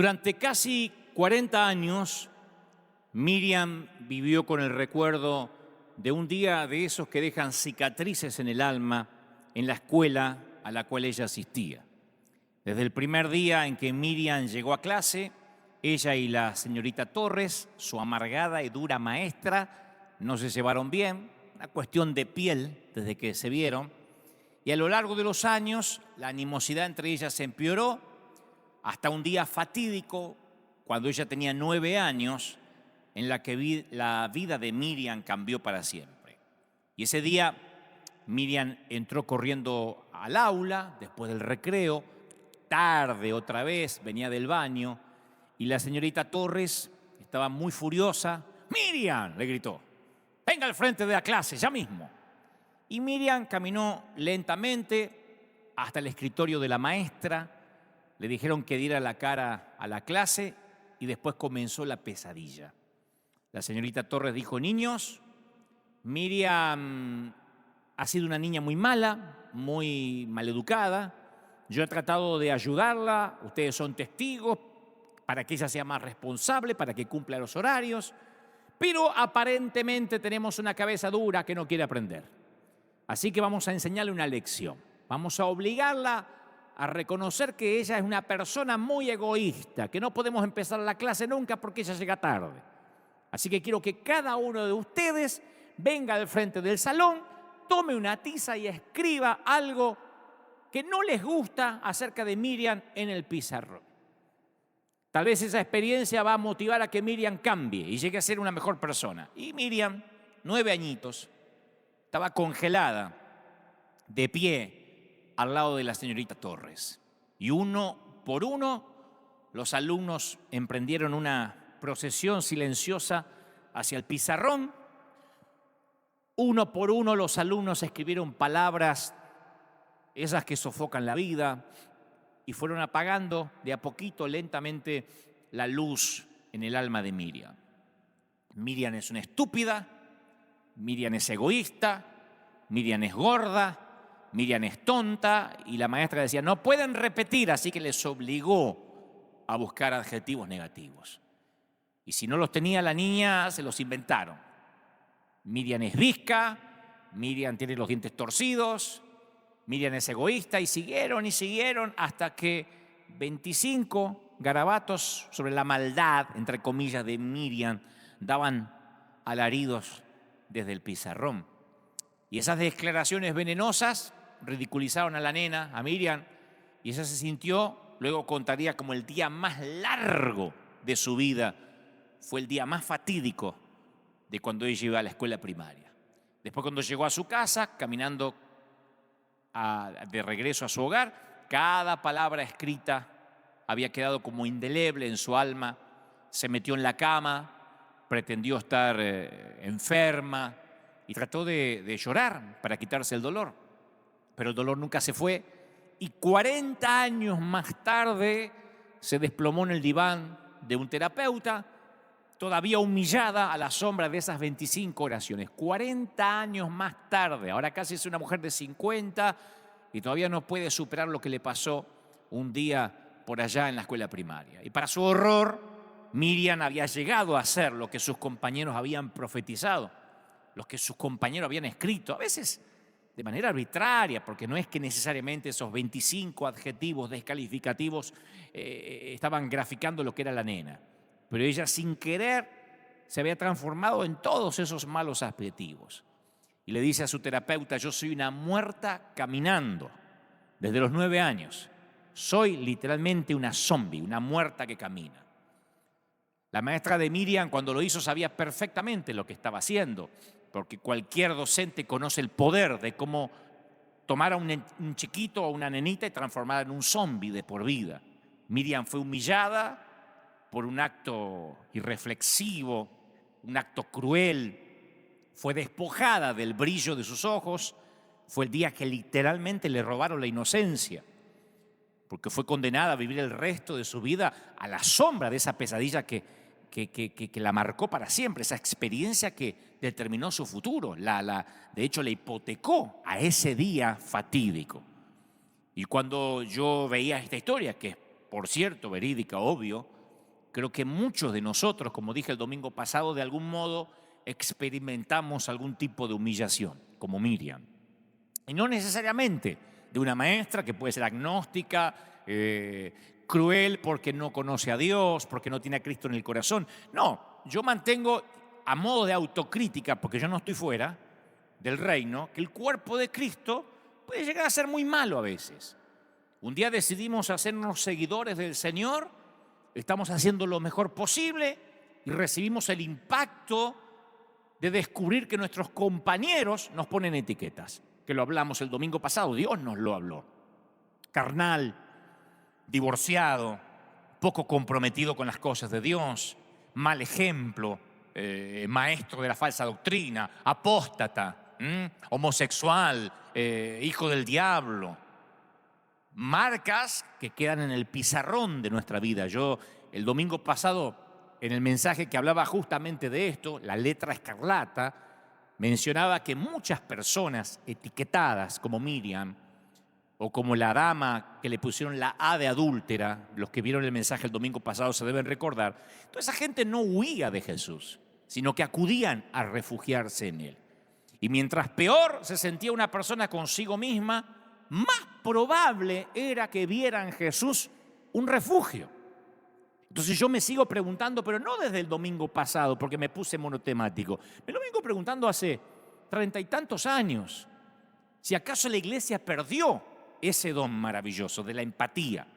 Durante casi 40 años, Miriam vivió con el recuerdo de un día de esos que dejan cicatrices en el alma en la escuela a la cual ella asistía. Desde el primer día en que Miriam llegó a clase, ella y la señorita Torres, su amargada y dura maestra, no se llevaron bien, una cuestión de piel desde que se vieron, y a lo largo de los años la animosidad entre ellas se empeoró hasta un día fatídico, cuando ella tenía 9 años, en la que la vida de Miriam cambió para siempre. Y ese día Miriam entró corriendo al aula después del recreo, tarde otra vez, venía del baño, y la señorita Torres estaba muy furiosa. «¡Miriam!», le gritó, «venga al frente de la clase, ya mismo». Y Miriam caminó lentamente hasta el escritorio de la maestra. Le dijeron que diera la cara a la clase y después comenzó la pesadilla. La señorita Torres dijo: «Niños, Miriam ha sido una niña muy mala, muy maleducada. Yo he tratado de ayudarla, ustedes son testigos, para que ella sea más responsable, para que cumpla los horarios, pero aparentemente tenemos una cabeza dura que no quiere aprender. Así que vamos a enseñarle una lección. Vamos a obligarla a reconocer que ella es una persona muy egoísta, que no podemos empezar la clase nunca porque ella llega tarde. Así que quiero que cada uno de ustedes venga al frente del salón, tome una tiza y escriba algo que no les gusta acerca de Miriam en el pizarrón. Tal vez esa experiencia va a motivar a que Miriam cambie y llegue a ser una mejor persona». Y Miriam, 9 añitos, estaba congelada, de pie, al lado de la señorita Torres. Y uno por uno, los alumnos emprendieron una procesión silenciosa hacia el pizarrón. Uno por uno, los alumnos escribieron palabras, esas que sofocan la vida, y fueron apagando de a poquito, lentamente, la luz en el alma de Miriam. Miriam es una estúpida, Miriam es egoísta, Miriam es gorda, Miriam es tonta, y la maestra decía: «No pueden repetir», así que les obligó a buscar adjetivos negativos. Y si no los tenía la niña, se los inventaron. Miriam es visca, Miriam tiene los dientes torcidos, Miriam es egoísta, y siguieron hasta que 25 garabatos sobre la maldad, entre comillas, de Miriam daban alaridos desde el pizarrón. Y esas declaraciones venenosas ridiculizaron a la nena, a Miriam, y ella se sintió, luego contaría, como el día más largo de su vida. Fue el día más fatídico de cuando ella iba a la escuela primaria. Después, cuando llegó a su casa, caminando de regreso a su hogar, cada palabra escrita había quedado como indeleble en su alma. Se metió en la cama, pretendió estar enferma y trató de llorar para quitarse el dolor. Pero el dolor nunca se fue, y 40 años más tarde se desplomó en el diván de un terapeuta, todavía humillada a la sombra de esas 25 oraciones. 40 años más tarde, ahora casi es una mujer de 50 y todavía no puede superar lo que le pasó un día por allá en la escuela primaria. Y para su horror, Miriam había llegado a ser lo que sus compañeros habían profetizado, lo que sus compañeros habían escrito, a veces de manera arbitraria, porque no es que necesariamente esos 25 adjetivos descalificativos estaban graficando lo que era la nena. Pero ella, sin querer, se había transformado en todos esos malos adjetivos. Y le dice a su terapeuta: «Yo soy una muerta caminando desde los 9 años. Soy literalmente una zombie, una muerta que camina». La maestra de Miriam, cuando lo hizo, sabía perfectamente lo que estaba haciendo, porque cualquier docente conoce el poder de cómo tomar a un chiquito o una nenita y transformarla en un zombie de por vida. Miriam fue humillada por un acto irreflexivo, un acto cruel. Fue despojada del brillo de sus ojos. Fue el día que literalmente le robaron la inocencia, porque fue condenada a vivir el resto de su vida a la sombra de esa pesadilla que la marcó para siempre, esa experiencia que determinó su futuro. De hecho, le hipotecó a ese día fatídico. Y cuando yo veía esta historia, que es, por cierto, verídica, obvio, Creo que muchos de nosotros, como dije el domingo pasado, de algún modo experimentamos algún tipo de humillación, como Miriam. Y no necesariamente de una maestra que puede ser agnóstica, cruel porque no conoce a Dios, porque no tiene a Cristo en el corazón. No, yo mantengo a modo de autocrítica, porque yo no estoy fuera del reino, que el cuerpo de Cristo puede llegar a ser muy malo a veces. Un día decidimos hacernos seguidores del Señor, estamos haciendo lo mejor posible y recibimos el impacto de descubrir que nuestros compañeros nos ponen etiquetas, que lo hablamos el domingo pasado, Dios nos lo habló. Carnal, divorciado, poco comprometido con las cosas de Dios, mal ejemplo, maestro de la falsa doctrina, apóstata, homosexual, hijo del diablo. Marcas que quedan en el pizarrón de nuestra vida. Yo el domingo pasado, en el mensaje que hablaba justamente de esto, la letra escarlata, mencionaba que muchas personas etiquetadas como Miriam o como la dama que le pusieron la A de adúltera, los que vieron el mensaje el domingo pasado se deben recordar, toda esa gente no huía de Jesús, sino que acudían a refugiarse en Él. Y mientras peor se sentía una persona consigo misma, más probable era que viera en Jesús un refugio. Entonces yo me sigo preguntando, pero no desde el domingo pasado, porque me puse monotemático. Me lo vengo preguntando hace 30 y tantos años. Si acaso la iglesia perdió ese don maravilloso de la empatía.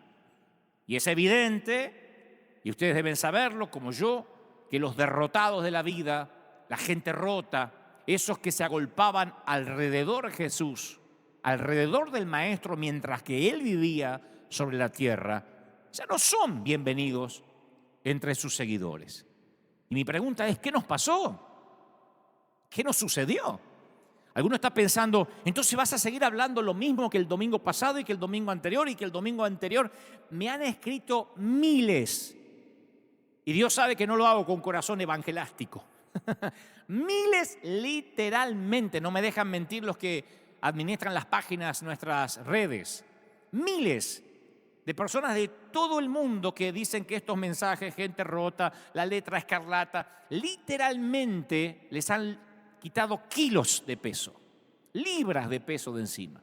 Y es evidente, y ustedes deben saberlo como yo, que los derrotados de la vida, la gente rota, esos que se agolpaban alrededor de Jesús, alrededor del Maestro mientras que Él vivía sobre la tierra, ya no son bienvenidos entre sus seguidores. Y mi pregunta es, ¿qué nos pasó? ¿Qué nos sucedió? Alguno está pensando, entonces vas a seguir hablando lo mismo que el domingo pasado y que el domingo anterior y que el domingo anterior. Me han escrito miles, y Dios sabe que no lo hago con corazón evangelástico. Miles literalmente, no me dejan mentir los que administran las páginas, nuestras redes. Miles de personas de todo el mundo que dicen que estos mensajes, gente rota, la letra escarlata, literalmente les han quitado kilos de peso, libras de peso de encima.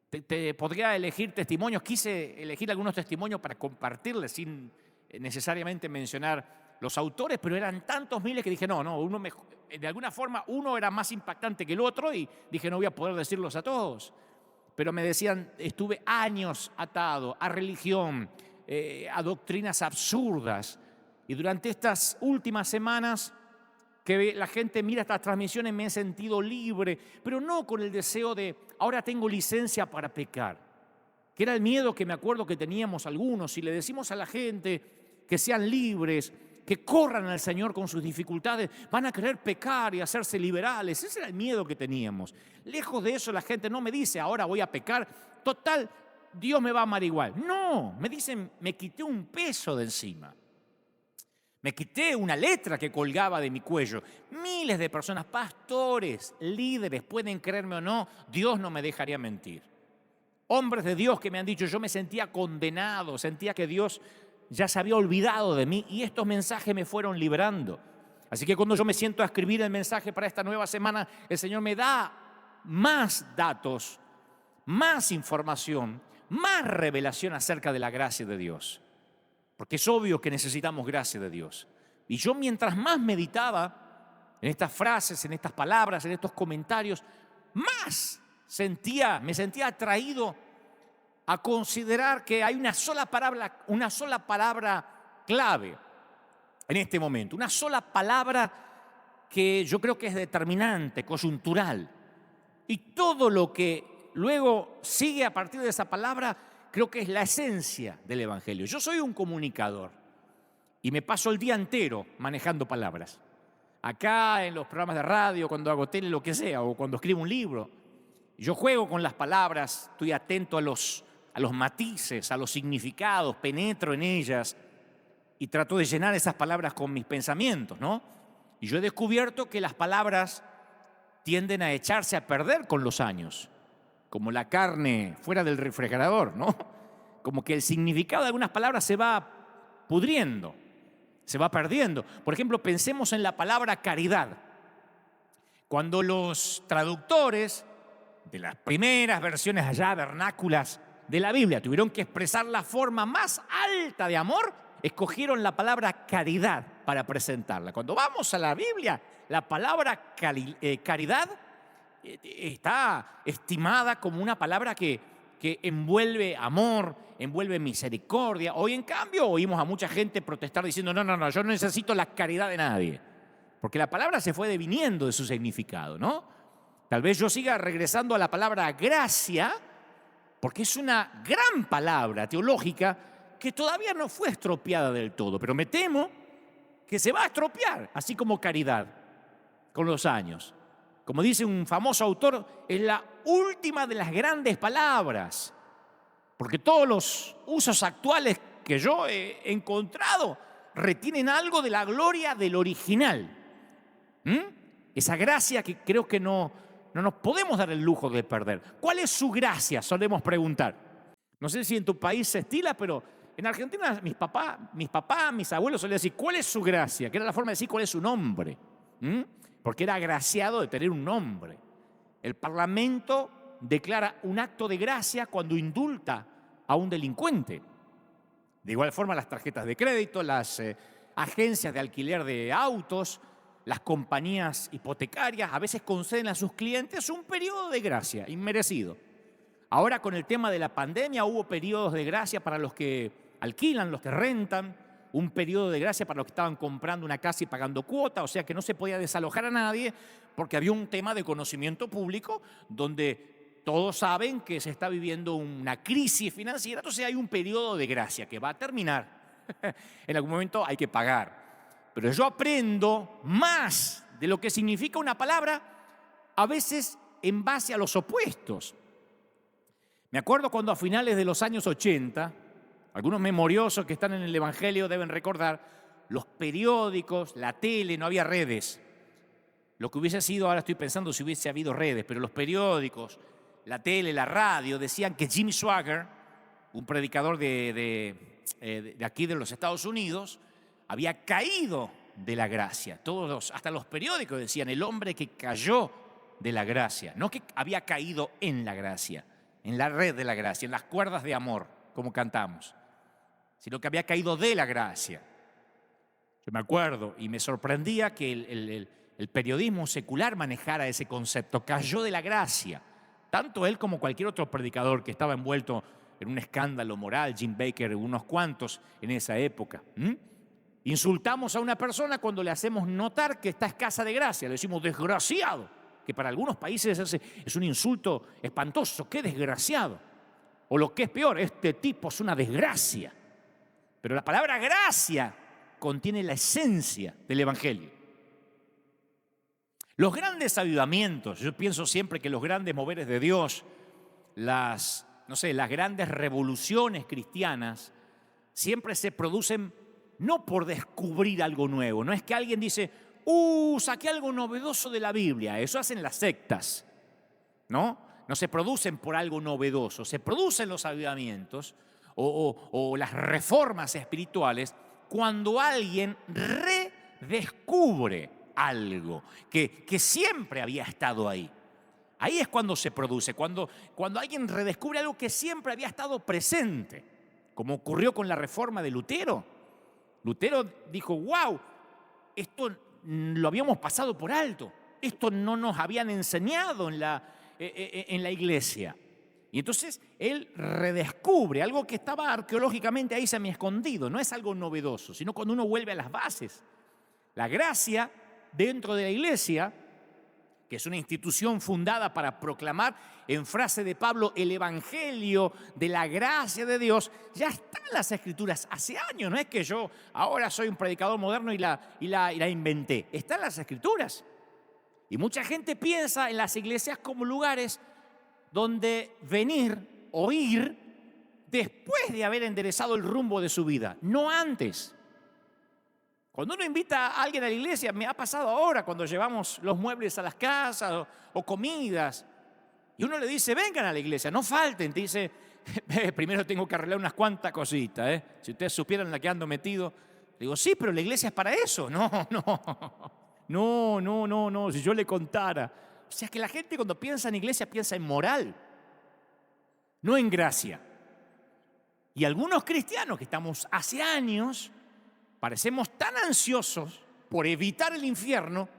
Te podría elegir testimonios, quise elegir algunos testimonios para compartirles sin necesariamente mencionar los autores, pero eran tantos miles que dije, de alguna forma uno era más impactante que el otro y dije, no voy a poder decirlos a todos. Pero me decían, estuve años atado a religión, a doctrinas absurdas. Y durante estas últimas semanas que la gente mira estas transmisiones me he sentido libre, pero no con el deseo de, ahora tengo licencia para pecar. Que era el miedo que me acuerdo que teníamos algunos. Si le decimos a la gente que sean libres, que corran al Señor con sus dificultades, van a querer pecar y hacerse liberales. Ese era el miedo que teníamos. Lejos de eso la gente no me dice, ahora voy a pecar, total, Dios me va a amar igual. No, me dicen, me quité un peso de encima. Me quité una letra que colgaba de mi cuello. Miles de personas, pastores, líderes, pueden creerme o no, Dios no me dejaría mentir. Hombres de Dios que me han dicho, yo me sentía condenado, sentía que Dios ya se había olvidado de mí y estos mensajes me fueron librando. Así que cuando yo me siento a escribir el mensaje para esta nueva semana, el Señor me da más datos, más información, más revelación acerca de la gracia de Dios. Porque es obvio que necesitamos gracia de Dios. Y yo mientras más meditaba en estas frases, en estas palabras, en estos comentarios, más me sentía atraído a considerar que hay una sola palabra clave en este momento, una sola palabra que yo creo que es determinante, coyuntural. Y todo lo que luego sigue a partir de esa palabra, creo que es la esencia del Evangelio. Yo soy un comunicador y me paso el día entero manejando palabras. Acá en los programas de radio, cuando hago tele, lo que sea, o cuando escribo un libro, yo juego con las palabras, estoy atento a los matices, a los significados, penetro en ellas y trato de llenar esas palabras con mis pensamientos, ¿no? Y yo he descubierto que las palabras tienden a echarse a perder con los años, como la carne fuera del refrigerador, ¿no? Como que el significado de algunas palabras se va pudriendo. se va perdiendo. Por ejemplo, pensemos en la palabra caridad. Cuando los traductores de las primeras versiones allá vernáculas de la Biblia tuvieron que expresar la forma más alta de amor, escogieron la palabra caridad para presentarla. Cuando vamos a la Biblia, la palabra caridad está estimada como una palabra que envuelve amor, envuelve misericordia. Hoy, en cambio, oímos a mucha gente protestar diciendo, no, yo no necesito la caridad de nadie. Porque la palabra se fue deviniendo de su significado, ¿no? Tal vez yo siga regresando a la palabra gracia, porque es una gran palabra teológica que todavía no fue estropeada del todo, pero me temo que se va a estropear, así como caridad, con los años. Como dice un famoso autor, es la última de las grandes palabras, porque todos los usos actuales que yo he encontrado retienen algo de la gloria del original. Esa gracia que creo que no nos podemos dar el lujo de perder. ¿Cuál es su gracia? Solemos preguntar. No sé si en tu país se estila, pero en Argentina mis papás, mis abuelos solían decir, ¿cuál es su gracia? Que era la forma de decir cuál es su nombre. Porque era agraciado de tener un nombre. El Parlamento declara un acto de gracia cuando indulta a un delincuente. De igual forma, las tarjetas de crédito, las agencias de alquiler de autos, las compañías hipotecarias a veces conceden a sus clientes un periodo de gracia inmerecido. Ahora, con el tema de la pandemia, hubo periodos de gracia para los que alquilan, los que rentan, un periodo de gracia para los que estaban comprando una casa y pagando cuota, o sea que no se podía desalojar a nadie porque había un tema de conocimiento público donde todos saben que se está viviendo una crisis financiera, entonces hay un periodo de gracia que va a terminar. En algún momento hay que pagar. Pero yo aprendo más de lo que significa una palabra, a veces en base a los opuestos. Me acuerdo cuando a finales de los años 80, algunos memoriosos que están en el Evangelio deben recordar, los periódicos, la tele, no había redes. Lo que hubiese sido, ahora estoy pensando si hubiese habido redes, pero los periódicos, la tele, la radio, decían que Jimmy Swaggart, un predicador de aquí de los Estados Unidos, había caído de la gracia. Hasta los periódicos decían, el hombre que cayó de la gracia. No que había caído en la gracia, en la red de la gracia, en las cuerdas de amor, como cantamos, sino que había caído de la gracia. Yo me acuerdo y me sorprendía que el periodismo secular manejara ese concepto. Cayó de la gracia. Tanto él como cualquier otro predicador que estaba envuelto en un escándalo moral, Jim Bakker, unos cuantos en esa época. Insultamos a una persona cuando le hacemos notar que está escasa de gracia. Le decimos desgraciado, que para algunos países es un insulto espantoso. ¡Qué desgraciado! O lo que es peor, este tipo es una desgracia. Pero la palabra gracia contiene la esencia del Evangelio. Los grandes avivamientos, yo pienso siempre que los grandes moveres de Dios, las grandes revoluciones cristianas, siempre se producen no por descubrir algo nuevo. No es que alguien dice, saqué algo novedoso de la Biblia. Eso hacen las sectas, ¿no? No se producen por algo novedoso. Se producen los avivamientos o las reformas espirituales cuando alguien redescubre algo que siempre había estado ahí. Ahí es cuando se produce, cuando alguien redescubre algo que siempre había estado presente, como ocurrió con la reforma de Lutero. Lutero dijo, wow, esto lo habíamos pasado por alto, esto no nos habían enseñado en la iglesia. Y entonces él redescubre algo que estaba arqueológicamente ahí semi-escondido, no es algo novedoso, sino cuando uno vuelve a las bases. La gracia dentro de la iglesia, que es una institución fundada para proclamar, en frase de Pablo, el evangelio de la gracia de Dios, ya está en las Escrituras hace años. No es que yo ahora soy un predicador moderno y la inventé. Está en las Escrituras. Y mucha gente piensa en las iglesias como lugares donde venir o ir después de haber enderezado el rumbo de su vida, no antes. Cuando uno invita a alguien a la iglesia, me ha pasado ahora cuando llevamos los muebles a las casas o comidas, y uno le dice, vengan a la iglesia, no falten. Te dice, primero tengo que arreglar unas cuantas cositas. Si ustedes supieran en la que ando metido, Digo, sí, pero la iglesia es para eso. No, no, si yo le contara. O sea que la gente cuando piensa en iglesia piensa en moral, no en gracia. Y algunos cristianos que estamos hace años parecemos tan ansiosos por evitar el infierno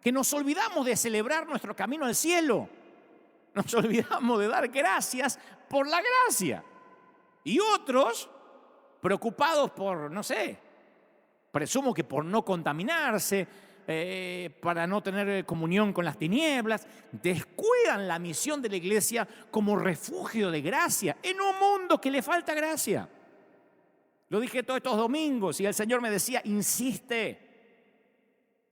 que nos olvidamos de celebrar nuestro camino al cielo. Nos olvidamos de dar gracias por la gracia. Y otros, preocupados por, no sé, presumo que por no contaminarse, para no tener comunión con las tinieblas, descuidan la misión de la iglesia como refugio de gracia en un mundo que le falta gracia. Lo dije todos estos domingos y el Señor me decía, insiste.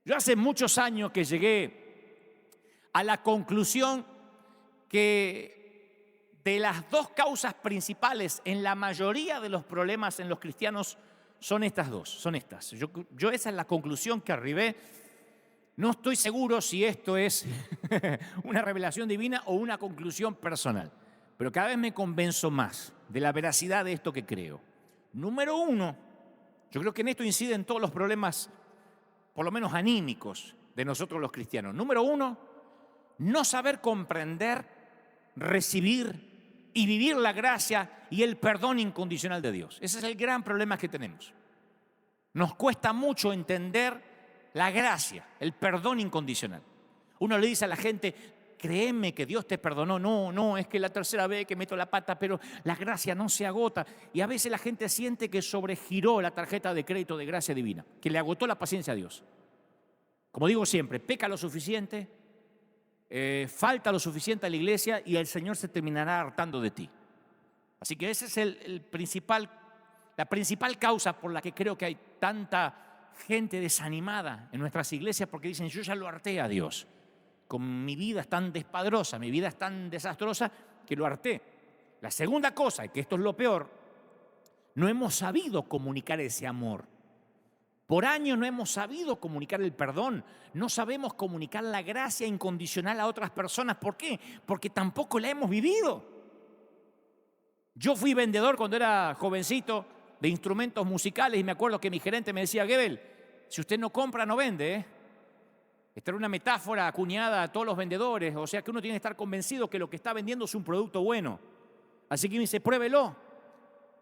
Yo hace muchos años que llegué a la conclusión que de las dos causas principales en la mayoría de los problemas en los cristianos son estas dos, son estas. Yo esa es la conclusión que arribé. No estoy seguro si esto es una revelación divina o una conclusión personal, pero cada vez me convenzo más de la veracidad de esto que creo. Número uno, yo creo que en esto inciden todos los problemas, por lo menos anímicos, de nosotros los cristianos. Número uno, no saber comprender, recibir y vivir la gracia y el perdón incondicional de Dios. Ese es el gran problema que tenemos. Nos cuesta mucho entender la gracia, el perdón incondicional. Uno le dice a la gente, créeme que Dios te perdonó. No, es que la tercera vez que meto la pata, pero la gracia no se agota. Y a veces la gente siente que sobregiró la tarjeta de crédito de gracia divina, que le agotó la paciencia a Dios. Como digo siempre, peca lo suficiente, falta lo suficiente a la iglesia y el Señor se terminará hartando de ti. Así que esa es la principal causa por la que creo que hay tanta gente desanimada en nuestras iglesias, porque dicen, yo ya lo harté a Dios. Con mi vida es tan despadrosa, mi vida es tan desastrosa que lo harté. La segunda cosa, y que esto es lo peor, no hemos sabido comunicar ese amor. Por años no hemos sabido comunicar el perdón, no sabemos comunicar la gracia incondicional a otras personas. ¿Por qué? Porque tampoco la hemos vivido. Yo fui vendedor cuando era jovencito de instrumentos musicales y me acuerdo que mi gerente me decía, Gebel, si usted no compra, no vende, ¿eh? Esta era una metáfora acuñada a todos los vendedores, o sea que uno tiene que estar convencido que lo que está vendiendo es un producto bueno. Así que me dice, pruébelo,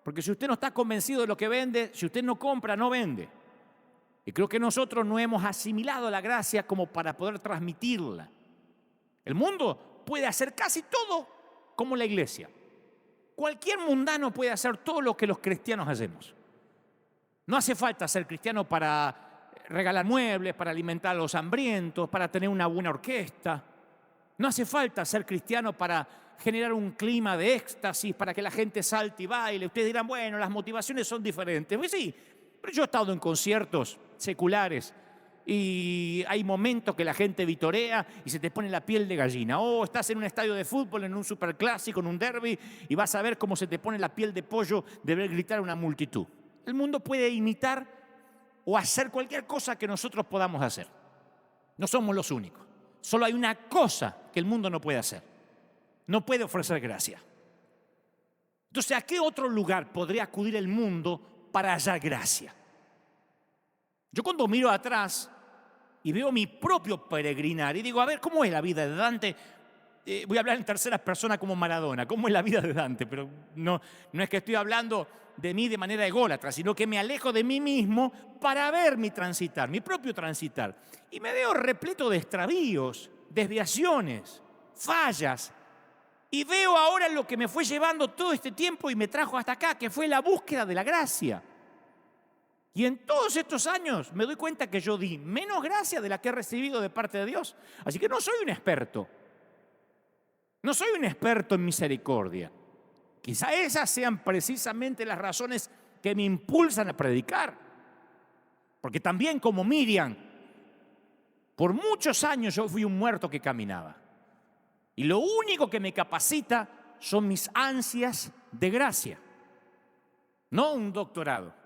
porque si usted no está convencido de lo que vende, si usted no compra, no vende. Y creo que nosotros no hemos asimilado la gracia como para poder transmitirla. El mundo puede hacer casi todo como la iglesia. Cualquier mundano puede hacer todo lo que los cristianos hacemos. No hace falta ser cristiano para regalar muebles, para alimentar a los hambrientos, para tener una buena orquesta. No hace falta ser cristiano para generar un clima de éxtasis, para que la gente salte y baile. Ustedes dirán, bueno, las motivaciones son diferentes. Pues sí, pero yo he estado en conciertos seculares y hay momentos que la gente vitorea y se te pone la piel de gallina. O estás en un estadio de fútbol, en un superclásico, en un derbi, y vas a ver cómo se te pone la piel de pollo de ver gritar a una multitud. El mundo puede imitar o hacer cualquier cosa que nosotros podamos hacer. No somos los únicos. Solo hay una cosa que el mundo no puede hacer. No puede ofrecer gracia. Entonces, ¿a qué otro lugar podría acudir el mundo para hallar gracia? Yo cuando miro atrás y veo mi propio peregrinar y digo, a ver, ¿cómo es la vida de Dante? Voy a hablar en tercera persona como Maradona. ¿Cómo es la vida de Dante? Pero no es que estoy hablando de mí de manera ególatra, sino que me alejo de mí mismo para ver mi transitar, mi propio transitar. Y me veo repleto de extravíos, desviaciones, fallas. Y veo ahora lo que me fue llevando todo este tiempo y me trajo hasta acá, que fue la búsqueda de la gracia. Y en todos estos años me doy cuenta que yo di menos gracia de la que he recibido de parte de Dios. Así que no soy un experto. No soy un experto en misericordia. Quizá esas sean precisamente las razones que me impulsan a predicar. Porque también como Miriam, por muchos años yo fui un muerto que caminaba. Y lo único que me capacita son mis ansias de gracia. No un doctorado.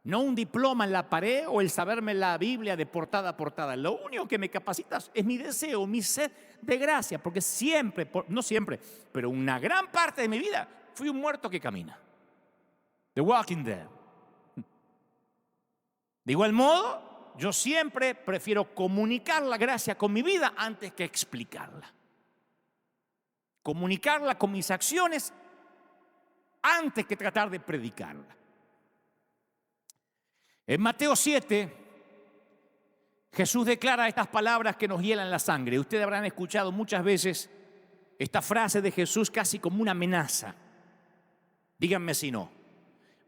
No un diploma en la pared o el saberme la Biblia de portada a portada. Lo único que me capacita es mi deseo, mi sed de gracia. Porque siempre, no siempre, pero una gran parte de mi vida fui un muerto que camina. The Walking Dead. De igual modo, yo siempre prefiero comunicar la gracia con mi vida antes que explicarla. Comunicarla con mis acciones antes que tratar de predicarla. En Mateo 7, Jesús declara estas palabras que nos hielan la sangre. Ustedes habrán escuchado muchas veces esta frase de Jesús casi como una amenaza. Díganme si no.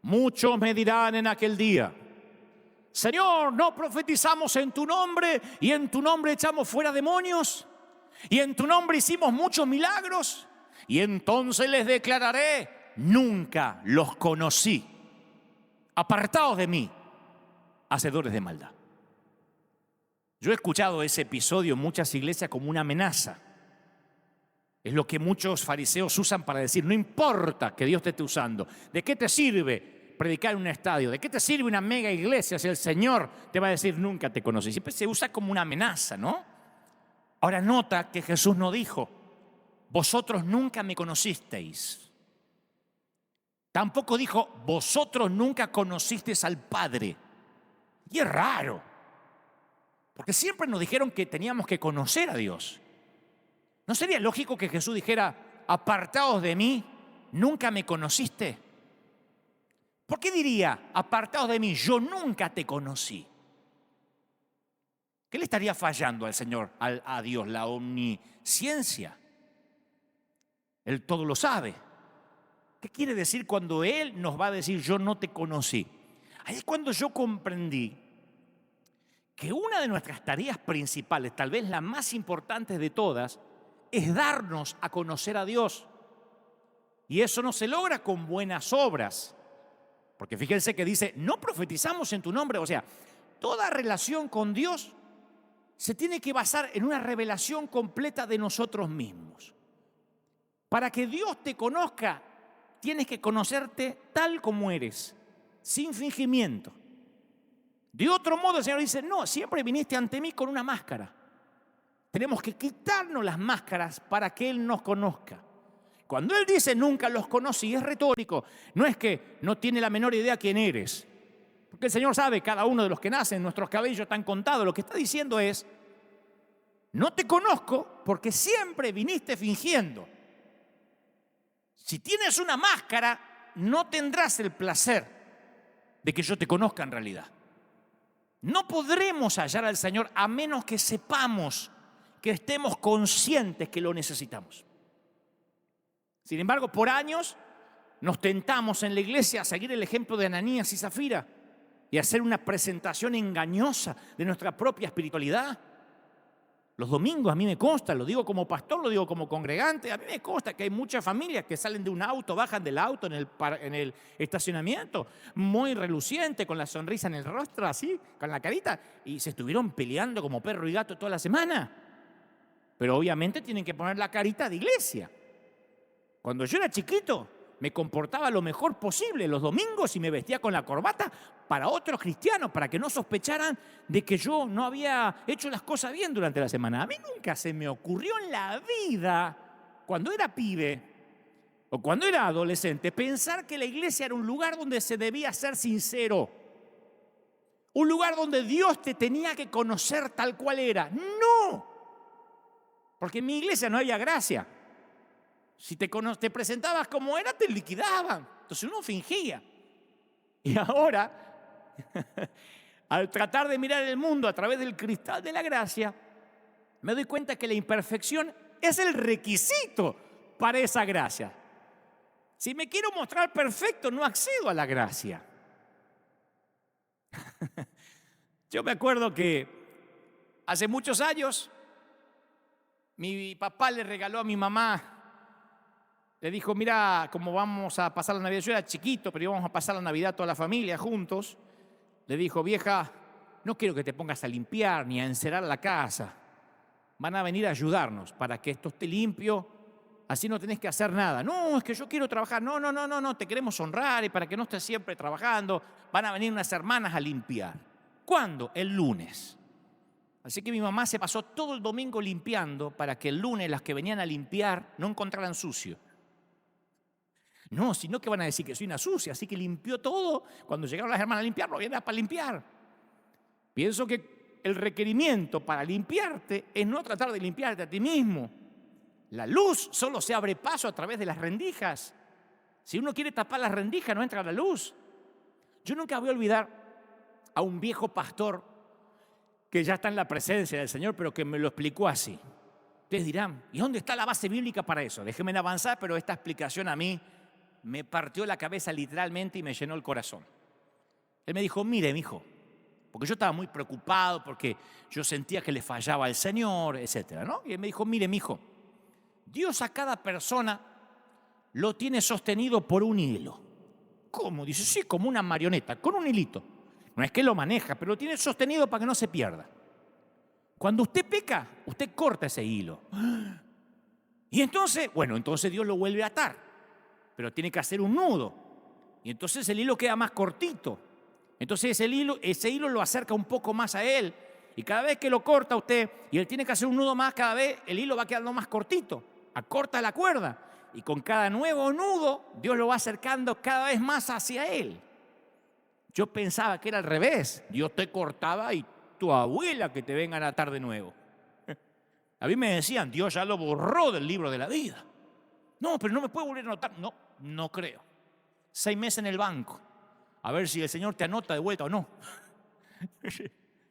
Muchos me dirán en aquel día: Señor, ¿no profetizamos en tu nombre y en tu nombre echamos fuera demonios? Y en tu nombre hicimos muchos milagros. Y entonces les declararé: nunca los conocí. Apartaos de mí, hacedores de maldad. Yo he escuchado ese episodio en muchas iglesias como una amenaza. Es lo que muchos fariseos usan para decir: no importa que Dios te esté usando. ¿De qué te sirve predicar en un estadio? ¿De qué te sirve una mega iglesia si el Señor te va a decir nunca te conocí? Siempre se usa como una amenaza, ¿no? Ahora nota que Jesús no dijo: vosotros nunca me conocisteis. Tampoco dijo: vosotros nunca conocisteis al Padre. Y es raro, porque siempre nos dijeron que teníamos que conocer a Dios. ¿No sería lógico que Jesús dijera: apartaos de mí, nunca me conociste? ¿Por qué diría: apartaos de mí, yo nunca te conocí? ¿Qué le estaría fallando al Señor, a Dios? La omnisciencia. Él todo lo sabe. ¿Qué quiere decir cuando Él nos va a decir: yo no te conocí? Ahí es cuando yo comprendí que una de nuestras tareas principales, tal vez la más importante de todas, es darnos a conocer a Dios. Y eso no se logra con buenas obras. Porque fíjense que dice: no profetizamos en tu nombre. O sea, toda relación con Dios se tiene que basar en una revelación completa de nosotros mismos. Para que Dios te conozca, tienes que conocerte tal como eres, sin fingimiento. De otro modo, el Señor dice: no, siempre viniste ante mí con una máscara. Tenemos que quitarnos las máscaras para que Él nos conozca. Cuando Él dice nunca los conocí, es retórico. No es que no tiene la menor idea quién eres. Porque el Señor sabe cada uno de los que nacen, nuestros cabellos están contados. Lo que está diciendo es: no te conozco porque siempre viniste fingiendo. Si tienes una máscara, no tendrás el placer de que yo te conozca en realidad. No podremos hallar al Señor a menos que sepamos, que estemos conscientes que lo necesitamos. Sin embargo, por años nos tentamos en la iglesia a seguir el ejemplo de Ananías y Zafira y hacer una presentación engañosa de nuestra propia espiritualidad. Los domingos, a mí me consta, lo digo como pastor, lo digo como congregante, a mí me consta que hay muchas familias que salen de un auto, bajan del auto en el estacionamiento, muy reluciente, con la sonrisa en el rostro, así, con la carita, y se estuvieron peleando como perro y gato toda la semana. Pero obviamente tienen que poner la carita de iglesia. Cuando yo era chiquito, me comportaba lo mejor posible los domingos y me vestía con la corbata para otros cristianos, para que no sospecharan de que yo no había hecho las cosas bien durante la semana. A mí nunca se me ocurrió en la vida, cuando era pibe o cuando era adolescente, pensar que la iglesia era un lugar donde se debía ser sincero, un lugar donde Dios te tenía que conocer tal cual era. ¡No! Porque en mi iglesia no había gracia. Si te presentabas como era, te liquidaban. Entonces uno fingía. Y ahora, al tratar de mirar el mundo a través del cristal de la gracia, me doy cuenta que la imperfección es el requisito para esa gracia. Si me quiero mostrar perfecto, no accedo a la gracia. Yo me acuerdo que hace muchos años mi papá le regaló a mi mamá. Le dijo: mira, como vamos a pasar la Navidad, yo era chiquito, pero íbamos a pasar la Navidad toda la familia juntos. Le dijo: vieja, no quiero que te pongas a limpiar ni a encerar la casa. Van a venir a ayudarnos para que esto esté limpio, así no tenés que hacer nada. No, es que yo quiero trabajar. No, te queremos honrar y para que no estés siempre trabajando, van a venir unas hermanas a limpiar. ¿Cuándo? El lunes. Así que mi mamá se pasó todo el domingo limpiando para que el lunes las que venían a limpiar no encontraran sucio. No, sino que van a decir que soy una sucia, así que limpió todo. Cuando llegaron las hermanas a limpiar, no había nada para limpiar. Pienso que el requerimiento para limpiarte es no tratar de limpiarte a ti mismo. La luz solo se abre paso a través de las rendijas. Si uno quiere tapar las rendijas, no entra la luz. Yo nunca voy a olvidar a un viejo pastor que ya está en la presencia del Señor, pero que me lo explicó así. Ustedes dirán, ¿y dónde está la base bíblica para eso? Déjenme avanzar, pero esta explicación a mí me partió la cabeza literalmente y me llenó el corazón. Él me dijo, mire, mijo, porque yo estaba muy preocupado, porque yo sentía que le fallaba al Señor, etcétera, ¿no? Y él me dijo, mire, mijo, Dios a cada persona lo tiene sostenido por un hilo. ¿Cómo? Dice, sí, como una marioneta, con un hilito. No es que lo maneja, pero lo tiene sostenido para que no se pierda. Cuando usted peca, usted corta ese hilo. Y entonces, entonces Dios lo vuelve a atar, pero tiene que hacer un nudo. Y entonces el hilo queda más cortito. Entonces ese hilo lo acerca un poco más a él. Y cada vez que lo corta usted, y él tiene que hacer un nudo más, cada vez el hilo va quedando más cortito. Acorta la cuerda. Y con cada nuevo nudo, Dios lo va acercando cada vez más hacia él. Yo pensaba que era al revés. Dios te cortaba y tu abuela que te vengan a atar de nuevo. A mí me decían, Dios ya lo borró del libro de la vida. No, pero no me puede volver a anotar. No, no creo. 6 meses en el banco. A ver si el Señor te anota de vuelta o no.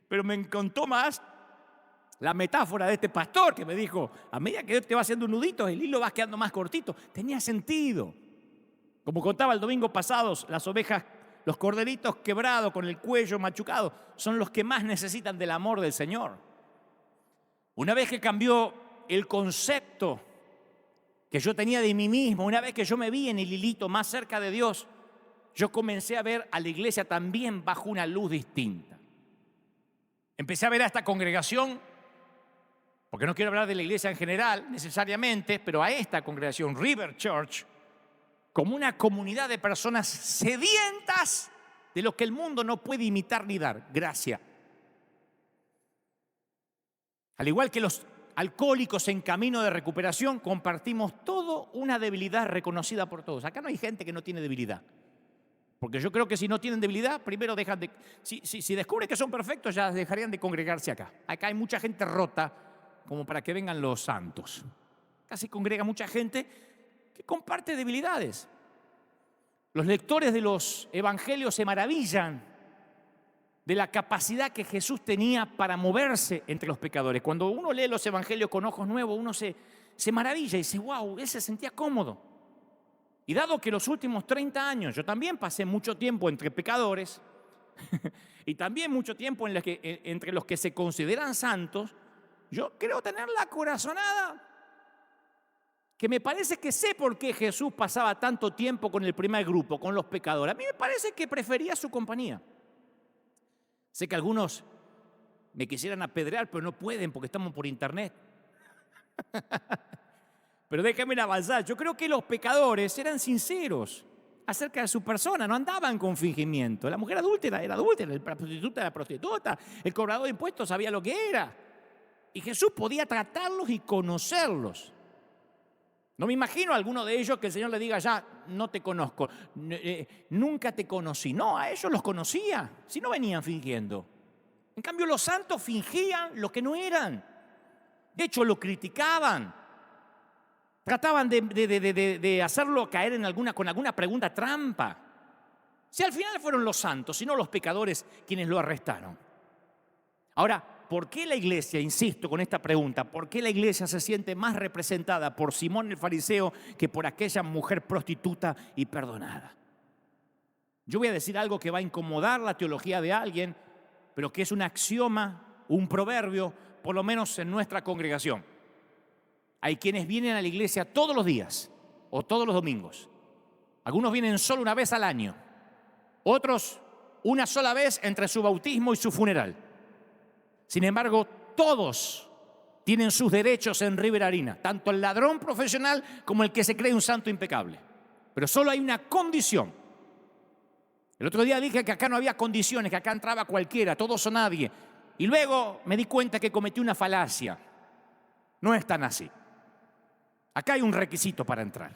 Pero me encantó más la metáfora de este pastor que me dijo, a medida que Dios te va haciendo un nudito, el hilo va quedando más cortito. Tenía sentido. Como contaba el domingo pasado, las ovejas, los corderitos quebrados con el cuello machucado, son los que más necesitan del amor del Señor. Una vez que cambió el concepto que yo tenía de mí mismo, una vez que yo me vi en el hilito más cerca de Dios, yo comencé a ver a la iglesia también bajo una luz distinta. Empecé a ver a esta congregación, porque no quiero hablar de la iglesia en general necesariamente, pero a esta congregación, River Church, como una comunidad de personas sedientas de lo que el mundo no puede imitar ni dar, gracia. Al igual que los alcohólicos en camino de recuperación, compartimos todo una debilidad reconocida por todos. Acá no hay gente que no tiene debilidad. Porque yo creo que si no tienen debilidad, primero dejan de... Si descubren que son perfectos, ya dejarían de congregarse acá. Acá hay mucha gente rota como para que vengan los santos. Acá se congrega mucha gente que comparte debilidades. Los lectores de los evangelios se maravillan de la capacidad que Jesús tenía para moverse entre los pecadores. Cuando uno lee los evangelios con ojos nuevos, uno se maravilla y dice, wow, él se sentía cómodo. Y dado que los últimos 30 años yo también pasé mucho tiempo entre pecadores y también mucho tiempo entre los que se consideran santos, yo creo tener la corazonada que me parece que sé por qué Jesús pasaba tanto tiempo con el primer grupo, con los pecadores. A mí me parece que prefería su compañía. Sé que algunos me quisieran apedrear, pero no pueden porque estamos por internet. Pero déjenme avanzar. Yo creo que los pecadores eran sinceros acerca de su persona, no andaban con fingimiento. La mujer adúltera era adúltera, la prostituta era prostituta, el cobrador de impuestos sabía lo que era. Y Jesús podía tratarlos y conocerlos. No me imagino a alguno de ellos que el Señor le diga, ya, no te conozco, nunca te conocí. No, a ellos los conocía, si no venían fingiendo. En cambio, los santos fingían lo que no eran. De hecho, lo criticaban. Trataban de hacerlo caer con alguna pregunta trampa. Si al final fueron los santos, y no los pecadores quienes lo arrestaron. Ahora, ¿por qué la iglesia, insisto con esta pregunta, por qué la iglesia se siente más representada por Simón el fariseo que por aquella mujer prostituta y perdonada? Yo voy a decir algo que va a incomodar la teología de alguien, pero que es un axioma, un proverbio, por lo menos en nuestra congregación. Hay quienes vienen a la iglesia todos los días o todos los domingos. Algunos vienen solo una vez al año. Otros una sola vez entre su bautismo y su funeral. Sin embargo, todos tienen sus derechos en River Arena, tanto el ladrón profesional como el que se cree un santo impecable. Pero solo hay una condición. El otro día dije que acá no había condiciones, que acá entraba cualquiera, todos o nadie. Y luego me di cuenta que cometí una falacia. No es tan así. Acá hay un requisito para entrar.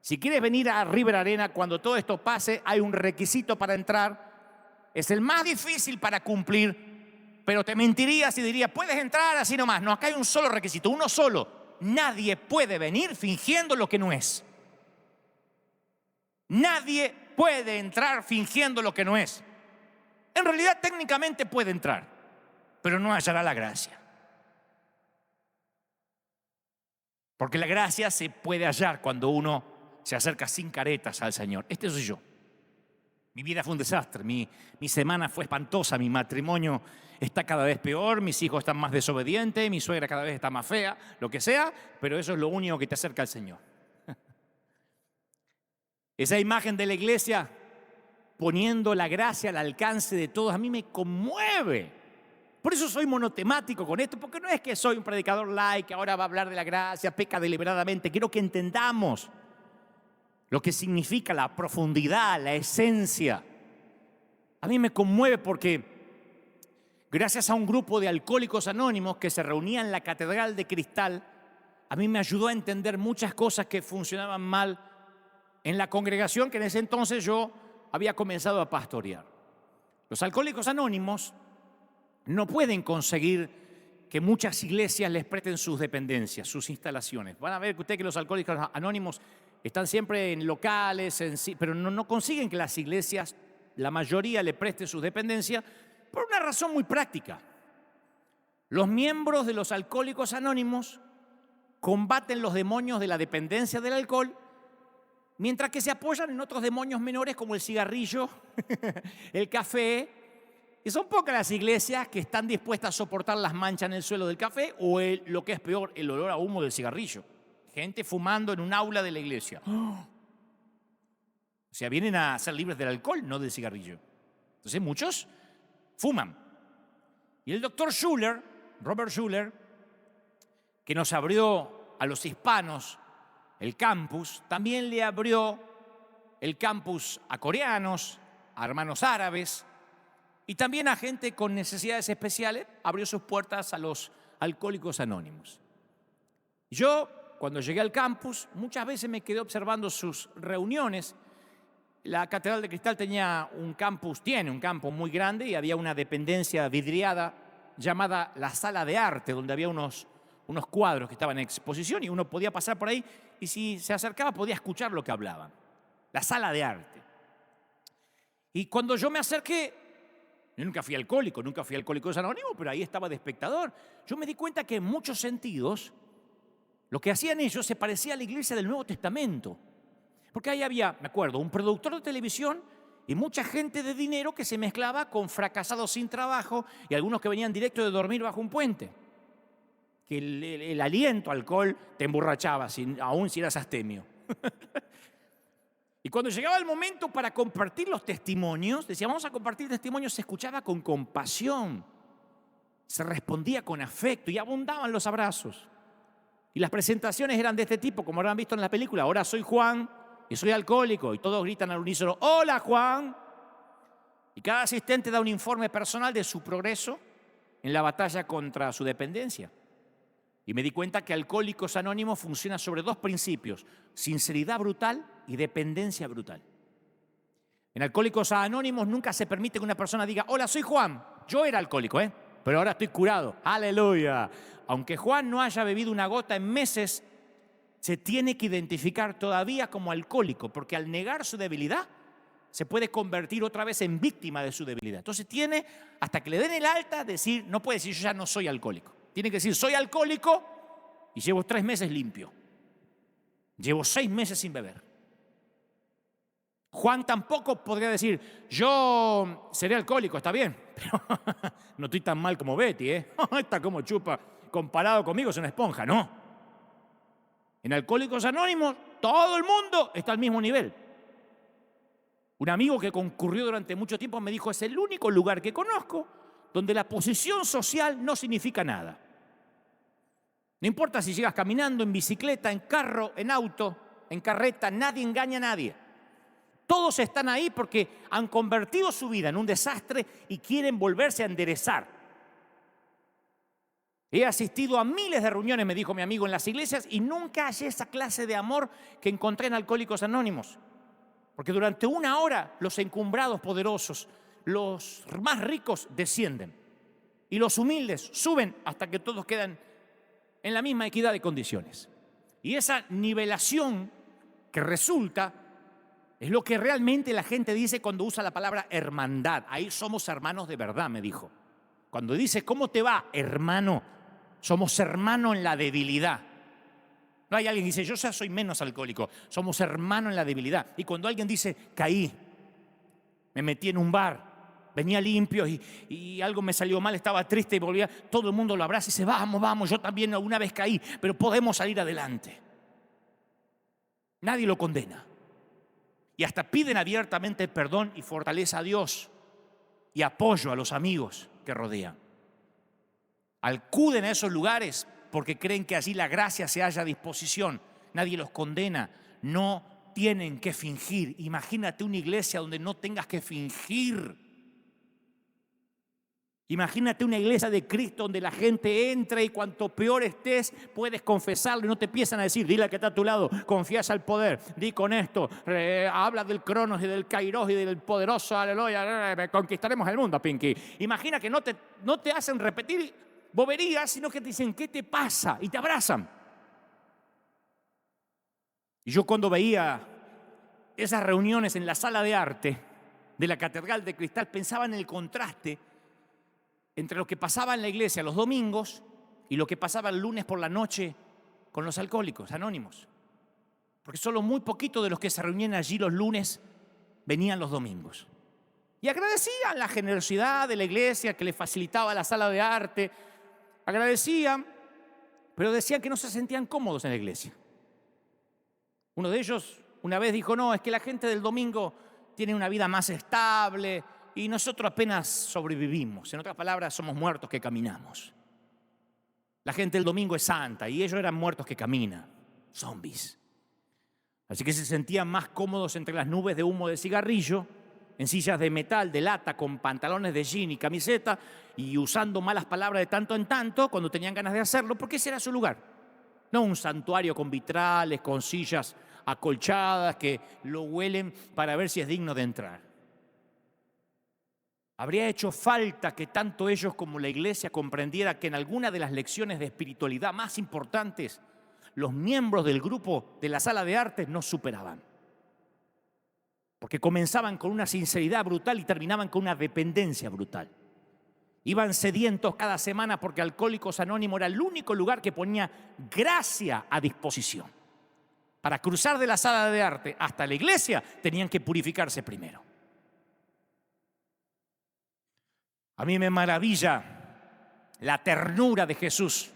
Si quieres venir a River Arena cuando todo esto pase, hay un requisito para entrar. Es el más difícil para cumplir, Pero te mentirías y dirías, puedes entrar así nomás. No, acá hay un solo requisito, uno solo. Nadie puede venir fingiendo lo que no es. Nadie puede entrar fingiendo lo que no es. En realidad, técnicamente puede entrar, pero no hallará la gracia. Porque la gracia se puede hallar cuando uno se acerca sin caretas al Señor. Este soy yo. Mi vida fue un desastre, mi semana fue espantosa, mi matrimonio está cada vez peor, mis hijos están más desobedientes, mi suegra cada vez está más fea, lo que sea, pero eso es lo único que te acerca al Señor. Esa imagen de la iglesia poniendo la gracia al alcance de todos, a mí me conmueve. Por eso soy monotemático con esto, porque no es que soy un predicador light que ahora va a hablar de la gracia, peca deliberadamente. Quiero que entendamos lo que significa la profundidad, la esencia. A mí me conmueve porque gracias a un grupo de alcohólicos anónimos que se reunía en la Catedral de Cristal, a mí me ayudó a entender muchas cosas que funcionaban mal en la congregación que en ese entonces yo había comenzado a pastorear. Los alcohólicos anónimos no pueden conseguir que muchas iglesias les presten sus dependencias, sus instalaciones. Van a ver que ustedes que los alcohólicos anónimos están siempre en locales, pero no consiguen que las iglesias, la mayoría, le presten sus dependencias por una razón muy práctica. Los miembros de los alcohólicos anónimos combaten los demonios de la dependencia del alcohol, mientras que se apoyan en otros demonios menores como el cigarrillo, el café. Y son pocas las iglesias que están dispuestas a soportar las manchas en el suelo del café o lo que es peor, el olor a humo del cigarrillo. Gente fumando en un aula de la iglesia. O sea, vienen a ser libres del alcohol, no del cigarrillo. Entonces muchos fuman. Y el doctor Schuller, Robert Schuller, que nos abrió a los hispanos el campus, también le abrió el campus a coreanos, a hermanos árabes, y también a gente con necesidades especiales, abrió sus puertas a los alcohólicos anónimos. Yo, cuando llegué al campus, muchas veces me quedé observando sus reuniones. La Catedral de Cristal tiene un campus muy grande y había una dependencia vidriada llamada la Sala de Arte, donde había unos cuadros que estaban en exposición y uno podía pasar por ahí y si se acercaba podía escuchar lo que hablaban. La Sala de Arte. Y cuando yo me acerqué, yo nunca fui alcohólico anónimo, pero ahí estaba de espectador. Yo me di cuenta que en muchos sentidos lo que hacían ellos se parecía a la iglesia del Nuevo Testamento. Porque ahí había, me acuerdo, un productor de televisión y mucha gente de dinero que se mezclaba con fracasados sin trabajo y algunos que venían directo de dormir bajo un puente. Que el aliento alcohol te emborrachaba, aún si eras astemio. Y cuando llegaba el momento para compartir los testimonios, decía, vamos a compartir testimonios, se escuchaba con compasión, se respondía con afecto y abundaban los abrazos. Y las presentaciones eran de este tipo, como habrán visto en la película. Ahora soy Juan y soy alcohólico. Y todos gritan al unísono, ¡hola, Juan! Y cada asistente da un informe personal de su progreso en la batalla contra su dependencia. Y me di cuenta que Alcohólicos Anónimos funciona sobre dos principios: sinceridad brutal y dependencia brutal. En Alcohólicos Anónimos nunca se permite que una persona diga, hola, soy Juan, yo era alcohólico, pero ahora estoy curado. ¡Aleluya! Aunque Juan no haya bebido una gota en meses, se tiene que identificar todavía como alcohólico, porque al negar su debilidad, se puede convertir otra vez en víctima de su debilidad. Entonces tiene, hasta que le den el alta, no puede decir, yo ya no soy alcohólico. Tiene que decir, soy alcohólico y llevo 3 meses limpio. Llevo 6 meses sin beber. Juan tampoco podría decir, yo seré alcohólico, está bien, pero no estoy tan mal como Betty, Está como chupa, comparado conmigo es una esponja, no. En Alcohólicos Anónimos, todo el mundo está al mismo nivel. Un amigo que concurrió durante mucho tiempo me dijo, es el único lugar que conozco donde la posición social no significa nada. No importa si llegas caminando, en bicicleta, en carro, en auto, en carreta, nadie engaña a nadie. Todos están ahí porque han convertido su vida en un desastre y quieren volverse a enderezar. He asistido a miles de reuniones, me dijo mi amigo, en las iglesias y nunca hallé esa clase de amor que encontré en Alcohólicos Anónimos. Porque durante 1 hora los encumbrados poderosos, los más ricos, descienden. y los humildes suben hasta que todos quedan en la misma equidad de condiciones. Y esa nivelación que resulta es lo que realmente la gente dice cuando usa la palabra hermandad. Ahí somos hermanos de verdad, me dijo. Cuando dice, ¿cómo te va, hermano? Somos hermanos en la debilidad. No hay alguien que dice, yo ya soy menos alcohólico. Somos hermanos en la debilidad. Y cuando alguien dice, caí, me metí en un bar, venía limpio y algo me salió mal, estaba triste y volvía, todo el mundo lo abraza y dice, vamos, vamos, yo también alguna vez caí, pero podemos salir adelante. Nadie lo condena. Y hasta piden abiertamente perdón y fortaleza a Dios y apoyo a los amigos que rodean. Acuden a esos lugares porque creen que allí la gracia se halla a disposición. Nadie los condena. No tienen que fingir. Imagínate una iglesia donde no tengas que fingir. Imagínate una iglesia de Cristo donde la gente entra y cuanto peor estés, puedes confesarlo y no te empiezan a decir, dile al que está a tu lado, confías al poder, di con esto, habla del Cronos y del Kairos y del poderoso, aleluya, conquistaremos el mundo, Pinky. Imagina que no te hacen repetir boberías, sino que te dicen, ¿qué te pasa? Y te abrazan. Y yo cuando veía esas reuniones en la sala de arte de la Catedral de Cristal, pensaba en el contraste entre lo que pasaba en la iglesia los domingos y lo que pasaba el lunes por la noche con los alcohólicos anónimos. Porque solo muy poquitos de los que se reunían allí los lunes venían los domingos. Y agradecían la generosidad de la iglesia que les facilitaba la sala de arte. Agradecían, pero decían que no se sentían cómodos en la iglesia. Uno de ellos una vez dijo, no, es que la gente del domingo tiene una vida más estable y nosotros apenas sobrevivimos. En otras palabras, somos muertos que caminamos. La gente del domingo es santa y ellos eran muertos que caminan, zombies. Así que se sentían más cómodos entre las nubes de humo de cigarrillo, en sillas de metal, de lata, con pantalones de jean y camiseta y usando malas palabras de tanto en tanto cuando tenían ganas de hacerlo, porque ese era su lugar. No un santuario con vitrales, con sillas acolchadas que lo huelen para ver si es digno de entrar. Habría hecho falta que tanto ellos como la iglesia comprendiera que en alguna de las lecciones de espiritualidad más importantes, los miembros del grupo de la sala de arte no superaban. Porque comenzaban con una sinceridad brutal y terminaban con una dependencia brutal. Iban sedientos cada semana porque Alcohólicos Anónimos era el único lugar que ponía gracia a disposición. Para cruzar de la sala de arte hasta la iglesia tenían que purificarse primero. A mí me maravilla la ternura de Jesús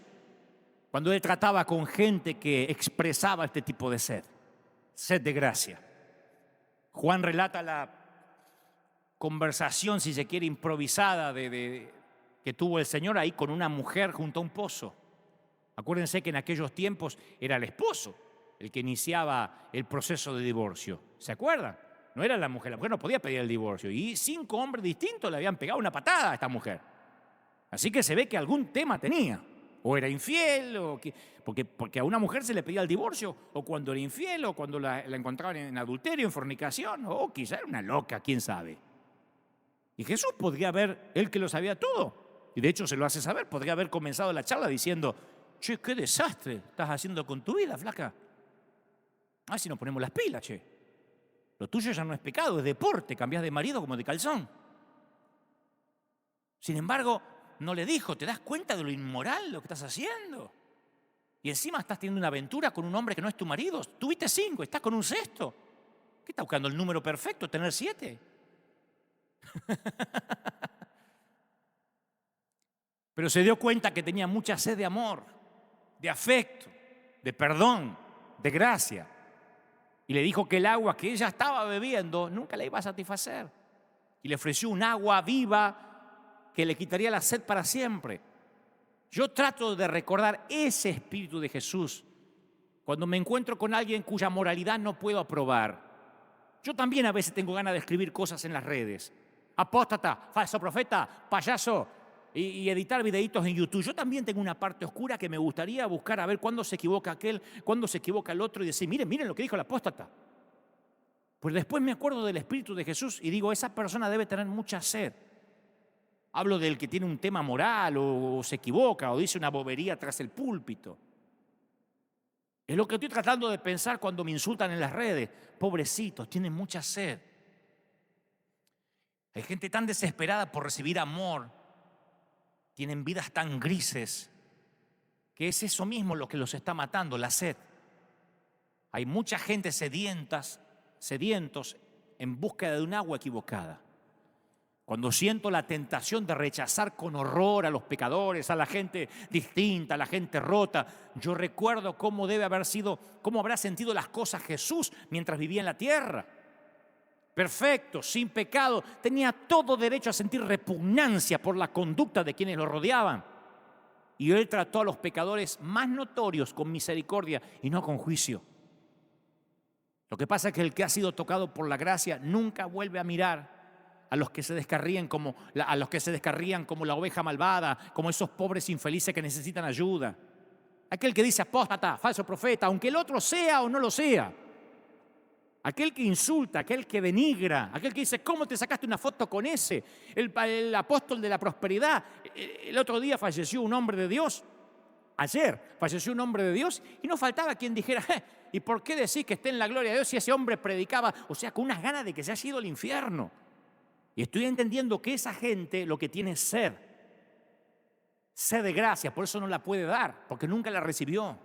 cuando Él trataba con gente que expresaba este tipo de sed de gracia. Juan relata la conversación, si se quiere, improvisada que tuvo el Señor ahí con una mujer junto a un pozo. Acuérdense que en aquellos tiempos era el esposo el que iniciaba el proceso de divorcio. ¿Se acuerdan? No era la mujer no podía pedir el divorcio. Y 5 hombres distintos le habían pegado una patada a esta mujer. Así que se ve que algún tema tenía. O era infiel, porque a una mujer se le pedía el divorcio, o cuando era infiel, o cuando la encontraban en adulterio, en fornicación, o quizá era una loca, quién sabe. Y Jesús podría haber, él que lo sabía todo, y de hecho se lo hace saber, podría haber comenzado la charla diciendo, che, qué desastre estás haciendo con tu vida, flaca. Ah, si nos ponemos las pilas, che. Lo tuyo ya no es pecado, es deporte, cambiás de marido como de calzón. Sin embargo, no le dijo, ¿te das cuenta de lo inmoral lo que estás haciendo? Y encima estás teniendo una aventura con un hombre que no es tu marido. Tuviste 5, estás con un 6º. ¿Qué estás buscando? ¿El número perfecto? ¿Tener 7? Pero se dio cuenta que tenía mucha sed de amor, de afecto, de perdón, de gracia. Y le dijo que el agua que ella estaba bebiendo nunca la iba a satisfacer. Y le ofreció un agua viva que le quitaría la sed para siempre. Yo trato de recordar ese espíritu de Jesús cuando me encuentro con alguien cuya moralidad no puedo aprobar. Yo también a veces tengo ganas de escribir cosas en las redes. Apóstata, falso profeta, payaso, y editar videitos en YouTube. Yo también tengo una parte oscura que me gustaría buscar a ver cuándo se equivoca aquel, cuándo se equivoca el otro y decir, miren lo que dijo el apóstata. Pues después me acuerdo del espíritu de Jesús y digo, esa persona debe tener mucha sed. Hablo del que tiene un tema moral o se equivoca o dice una bobería tras el púlpito. Es lo que estoy tratando de pensar cuando me insultan en las redes. Pobrecitos, tienen mucha sed. Hay gente tan desesperada por recibir amor. Tienen vidas tan grises que es eso mismo lo que los está matando, la sed. Hay mucha gente sedientos en búsqueda de un agua equivocada. Cuando siento la tentación de rechazar con horror a los pecadores, a la gente distinta, a la gente rota, yo recuerdo cómo habrá sentido las cosas Jesús mientras vivía en la tierra. Perfecto, sin pecado, tenía todo derecho a sentir repugnancia por la conducta de quienes lo rodeaban. Y Él trató a los pecadores más notorios con misericordia y no con juicio. Lo que pasa es que el que ha sido tocado por la gracia nunca vuelve a mirar a los que se descarrían como la oveja malvada, como esos pobres infelices que necesitan ayuda. Aquel que dice apóstata, falso profeta, aunque el otro sea o no lo sea. Aquel que insulta, aquel que denigra, aquel que dice, ¿cómo te sacaste una foto con ese? El apóstol de la prosperidad. El otro día falleció un hombre de Dios. Ayer falleció un hombre de Dios y no faltaba quien dijera, ¿y por qué decís que esté en la gloria de Dios si ese hombre predicaba? O sea, con unas ganas de que se haya ido al infierno. Y estoy entendiendo que esa gente lo que tiene es sed de gracia, por eso no la puede dar, porque nunca la recibió.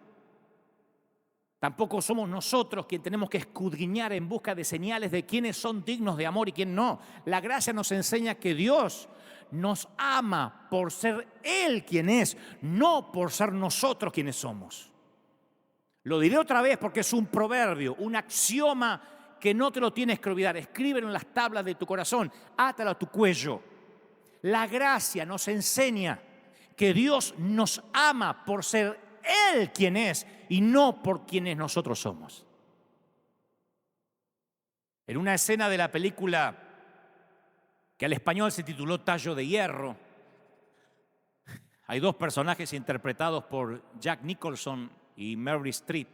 Tampoco somos nosotros quienes tenemos que escudriñar en busca de señales de quiénes son dignos de amor y quién no. La gracia nos enseña que Dios nos ama por ser Él quien es, no por ser nosotros quienes somos. Lo diré otra vez porque es un proverbio, un axioma que no te lo tienes que olvidar. Escríbelo en las tablas de tu corazón, átalo a tu cuello. La gracia nos enseña que Dios nos ama por ser Él quien es y no por quienes nosotros somos. En una escena de la película que al español se tituló Tallo de Hierro, hay dos personajes interpretados por Jack Nicholson y Meryl Streep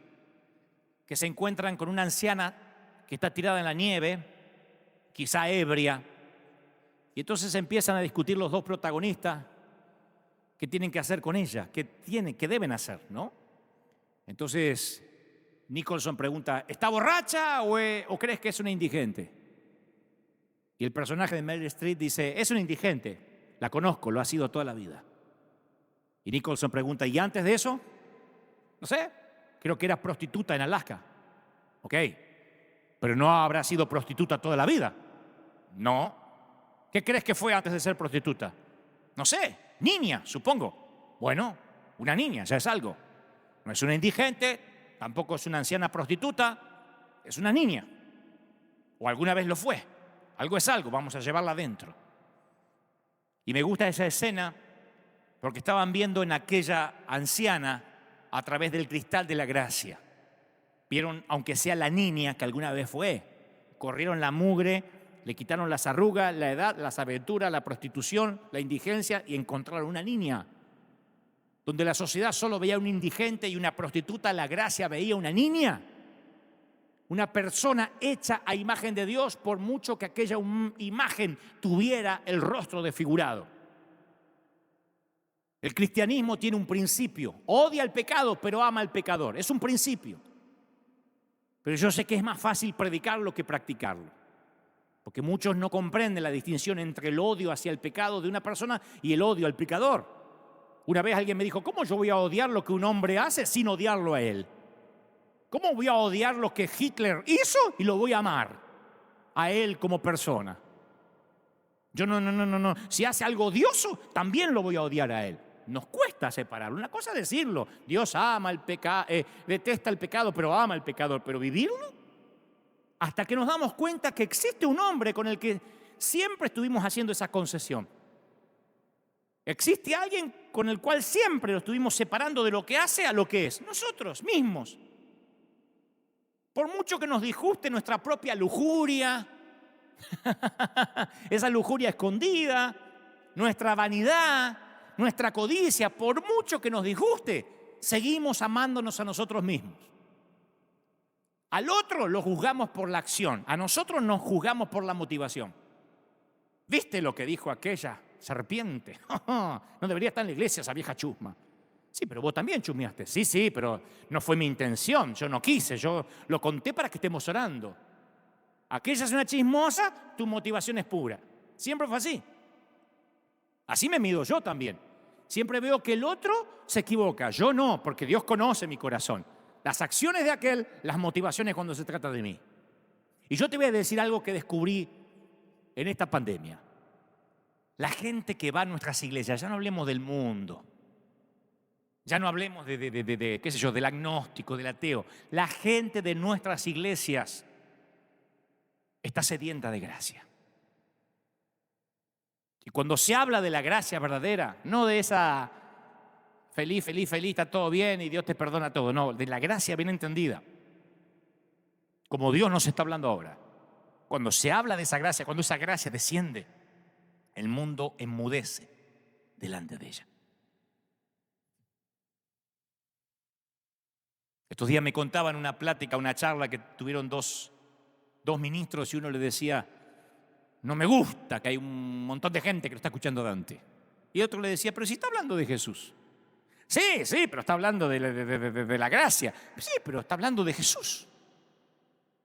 que se encuentran con una anciana que está tirada en la nieve, quizá ebria, y entonces empiezan a discutir los dos protagonistas qué tienen que hacer con ella, qué deben hacer, ¿no? Entonces Nicholson pregunta, ¿está borracha o crees que es una indigente? Y el personaje de Meryl Streep dice, es una indigente, la conozco, lo ha sido toda la vida. Y Nicholson pregunta, ¿y antes de eso? No sé, creo que era prostituta en Alaska. Ok. Pero no habrá sido prostituta toda la vida. No. ¿Qué crees que fue antes de ser prostituta? No sé, niña, supongo. Bueno, una niña, ya es algo. No es una indigente, tampoco es una anciana prostituta, es una niña. O alguna vez lo fue. Algo es algo, vamos a llevarla adentro. Y me gusta esa escena porque estaban viendo en aquella anciana a través del cristal de la gracia. Vieron, aunque sea la niña que alguna vez fue, corrieron la mugre, le quitaron las arrugas, la edad, las aventuras, la prostitución, la indigencia y encontraron una niña. Donde la sociedad solo veía un indigente y una prostituta, la gracia veía una niña. Una persona hecha a imagen de Dios, por mucho que aquella imagen tuviera el rostro desfigurado. El cristianismo tiene un principio, odia el pecado, pero ama al pecador. Es un principio. Pero yo sé que es más fácil predicarlo que practicarlo. Porque muchos no comprenden la distinción entre el odio hacia el pecado de una persona y el odio al pecador. Una vez alguien me dijo, ¿cómo yo voy a odiar lo que un hombre hace sin odiarlo a él? ¿Cómo voy a odiar lo que Hitler hizo y lo voy a amar a él como persona? Yo no. Si hace algo odioso, también lo voy a odiar a él. Nos cuesta separarlo. Una cosa es decirlo. Dios ama el pecado, detesta el pecado, pero ama al pecador. Pero vivirlo, hasta que nos damos cuenta que existe un hombre con el que siempre estuvimos haciendo esa concesión. Existe alguien con el cual siempre lo estuvimos separando de lo que hace a lo que es. Nosotros mismos. Por mucho que nos disguste nuestra propia lujuria, esa lujuria escondida, nuestra vanidad, nuestra codicia, por mucho que nos disguste, seguimos amándonos a nosotros mismos. Al otro lo juzgamos por la acción, a nosotros nos juzgamos por la motivación. ¿Viste lo que dijo aquella serpiente. No debería estar en la iglesia esa vieja chusma. Sí, pero vos también chusmeaste. Sí, pero no fue mi intención. Yo no quise, yo lo conté para que estemos orando. Aquella es una chismosa, tu motivación es pura. Siempre fue así. Así me mido yo también. Siempre veo que el otro se equivoca. Yo no, porque Dios conoce mi corazón. Las acciones de aquel, las motivaciones cuando se trata de mí. Y yo te voy a decir algo que descubrí en esta pandemia. La gente que va a nuestras iglesias, ya no hablemos del mundo, ya no hablemos qué sé yo, del agnóstico, del ateo. La gente de nuestras iglesias está sedienta de gracia. Y cuando se habla de la gracia verdadera, no de esa feliz, está todo bien y Dios te perdona todo, no, de la gracia bien entendida, como Dios nos está hablando ahora. Cuando se habla de esa gracia, cuando esa gracia desciende, el mundo enmudece delante de ella. Estos días me contaban una plática, una charla que tuvieron dos ministros y uno le decía, no me gusta que hay un montón de gente que lo está escuchando a Dante. Y otro le decía, pero si está hablando de Jesús. Sí, pero está hablando de la gracia. Sí, pero está hablando de Jesús.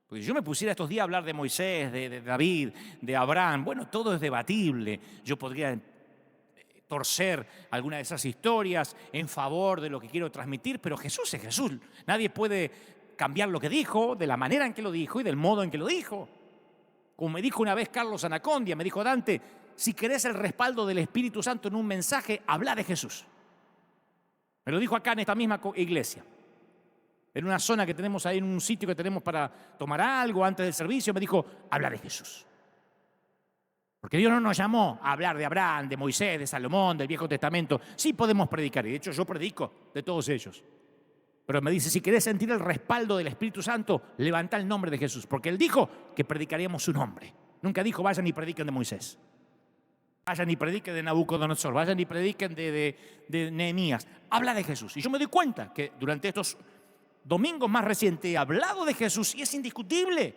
Porque si yo me pusiera estos días a hablar de Moisés, de David, de Abraham, bueno, todo es debatible. Yo podría torcer alguna de esas historias en favor de lo que quiero transmitir, pero Jesús es Jesús. Nadie puede cambiar lo que dijo, de la manera en que lo dijo y del modo en que lo dijo. Como me dijo una vez Carlos Anacondia, me dijo, Dante, si querés el respaldo del Espíritu Santo en un mensaje, habla de Jesús. Me lo dijo acá en esta misma iglesia. En una zona que tenemos ahí, en un sitio que tenemos para tomar algo antes del servicio, me dijo, habla de Jesús. Porque Dios no nos llamó a hablar de Abraham, de Moisés, de Salomón, del Viejo Testamento. Sí podemos predicar, y de hecho yo predico de todos ellos. Pero me dice, si querés sentir el respaldo del Espíritu Santo, levantá el nombre de Jesús. Porque Él dijo que predicaríamos su nombre. Nunca dijo, vayan y prediquen de Moisés. Vayan y prediquen de Nabucodonosor. Vayan y prediquen de Nehemías. Habla de Jesús. Y yo me doy cuenta que durante estos domingos más recientes he hablado de Jesús y es indiscutible.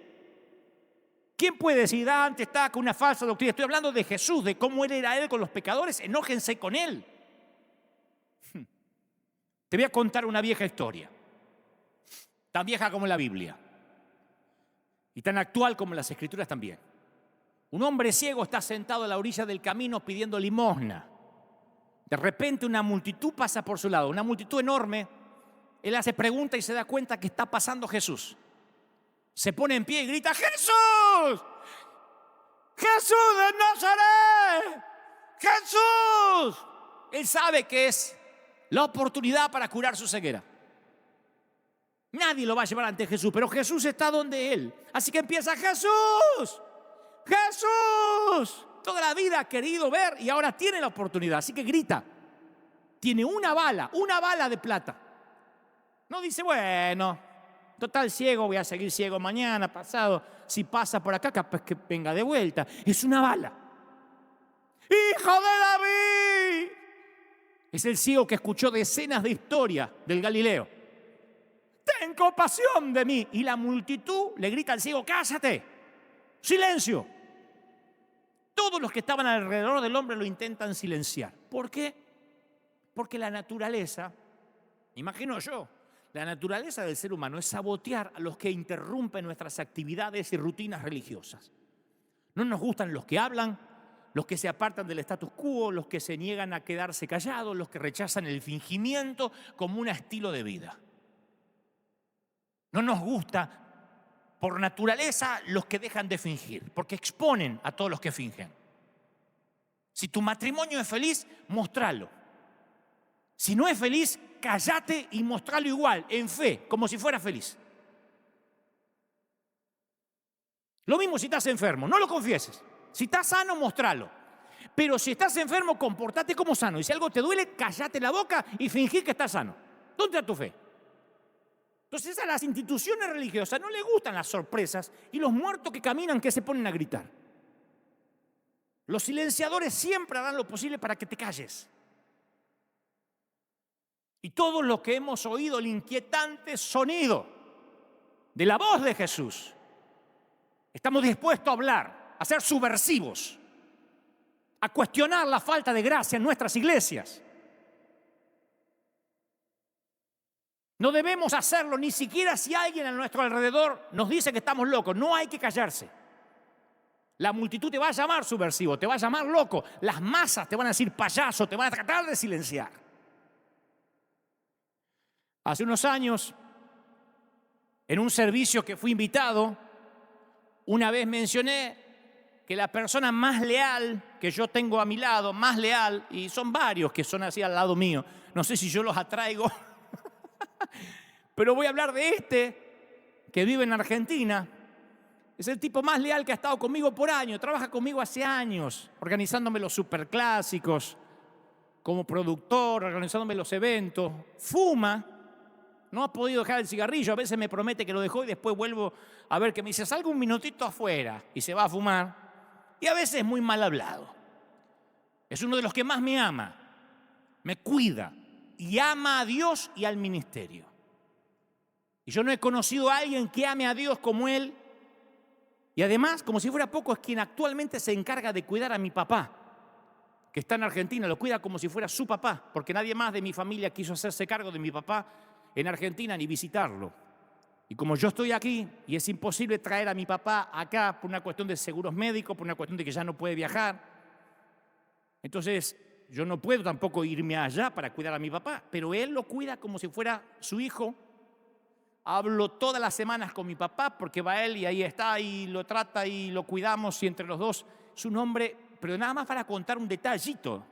¿Quién puede decir, Dante está con una falsa doctrina? Estoy hablando de Jesús, de cómo Él era Él con los pecadores. Enójense con Él. Te voy a contar una vieja historia, tan vieja como la Biblia y tan actual como las Escrituras también. Un hombre ciego está sentado a la orilla del camino pidiendo limosna. De repente una multitud pasa por su lado, una multitud enorme. Él hace pregunta y se da cuenta que está pasando Jesús. Se pone en pie y grita, ¡Jesús! ¡Jesús de Nazaret! ¡Jesús! Él sabe que es la oportunidad para curar su ceguera. Nadie lo va a llevar ante Jesús, pero Jesús está donde Él. Así que empieza, ¡Jesús! ¡Jesús! Toda la vida ha querido ver y ahora tiene la oportunidad, así que grita. Tiene una bala de plata. No dice, bueno, total ciego, voy a seguir ciego mañana, pasado. Si pasa por acá, capaz que venga de vuelta. Es una bala. ¡Hijo de David! Es el ciego que escuchó decenas de historias del Galileo. ¡Ten compasión de mí! Y la multitud le grita al ciego, ¡cállate! ¡Silencio! Todos los que estaban alrededor del hombre lo intentan silenciar. ¿Por qué? Porque la naturaleza, imagino yo, la naturaleza del ser humano es sabotear a los que interrumpen nuestras actividades y rutinas religiosas. No nos gustan los que hablan, los que se apartan del status quo, los que se niegan a quedarse callados, los que rechazan el fingimiento como un estilo de vida. No nos gusta, por naturaleza, los que dejan de fingir, porque exponen a todos los que fingen. Si tu matrimonio es feliz, mostralo. Si no es feliz, cállate y mostralo igual, en fe, como si fuera feliz. Lo mismo si estás enfermo, no lo confieses. Si estás sano, mostralo. Pero si estás enfermo, comportate como sano. Y si algo te duele, cállate la boca y fingí que estás sano. ¿Dónde está tu fe? Entonces a las instituciones religiosas no les gustan las sorpresas y los muertos que caminan que se ponen a gritar. Los silenciadores siempre harán lo posible para que te calles. Y todos los que hemos oído el inquietante sonido de la voz de Jesús, estamos dispuestos a hablar, a ser subversivos, a cuestionar la falta de gracia en nuestras iglesias. No debemos hacerlo ni siquiera si alguien a nuestro alrededor nos dice que estamos locos. No hay que callarse. La multitud te va a llamar subversivo, te va a llamar loco. Las masas te van a decir payaso, te van a tratar de silenciar. Hace unos años, en un servicio que fui invitado, una vez mencioné que la persona más leal que yo tengo a mi lado, más leal, y son varios que son así al lado mío, no sé si yo los atraigo, pero voy a hablar de este que vive en Argentina. Es el tipo más leal que ha estado conmigo por años, trabaja conmigo hace años, organizándome los superclásicos, como productor, organizándome los eventos. Fuma, no ha podido dejar el cigarrillo, a veces me promete que lo dejó y después vuelvo a ver que me dice, salga un minutito afuera y se va a fumar. Y a veces es muy mal hablado. Es uno de los que más me ama, me cuida y ama a Dios y al ministerio. Y yo no he conocido a alguien que ame a Dios como él. Y además, como si fuera poco, es quien actualmente se encarga de cuidar a mi papá, que está en Argentina, lo cuida como si fuera su papá, porque nadie más de mi familia quiso hacerse cargo de mi papá en Argentina ni visitarlo. Y como yo estoy aquí y es imposible traer a mi papá acá por una cuestión de seguros médicos, por una cuestión de que ya no puede viajar, entonces yo no puedo tampoco irme allá para cuidar a mi papá, pero él lo cuida como si fuera su hijo. Hablo todas las semanas con mi papá porque va él y ahí está y lo trata y lo cuidamos y entre los dos es un hombre, pero nada más para contar un detallecito,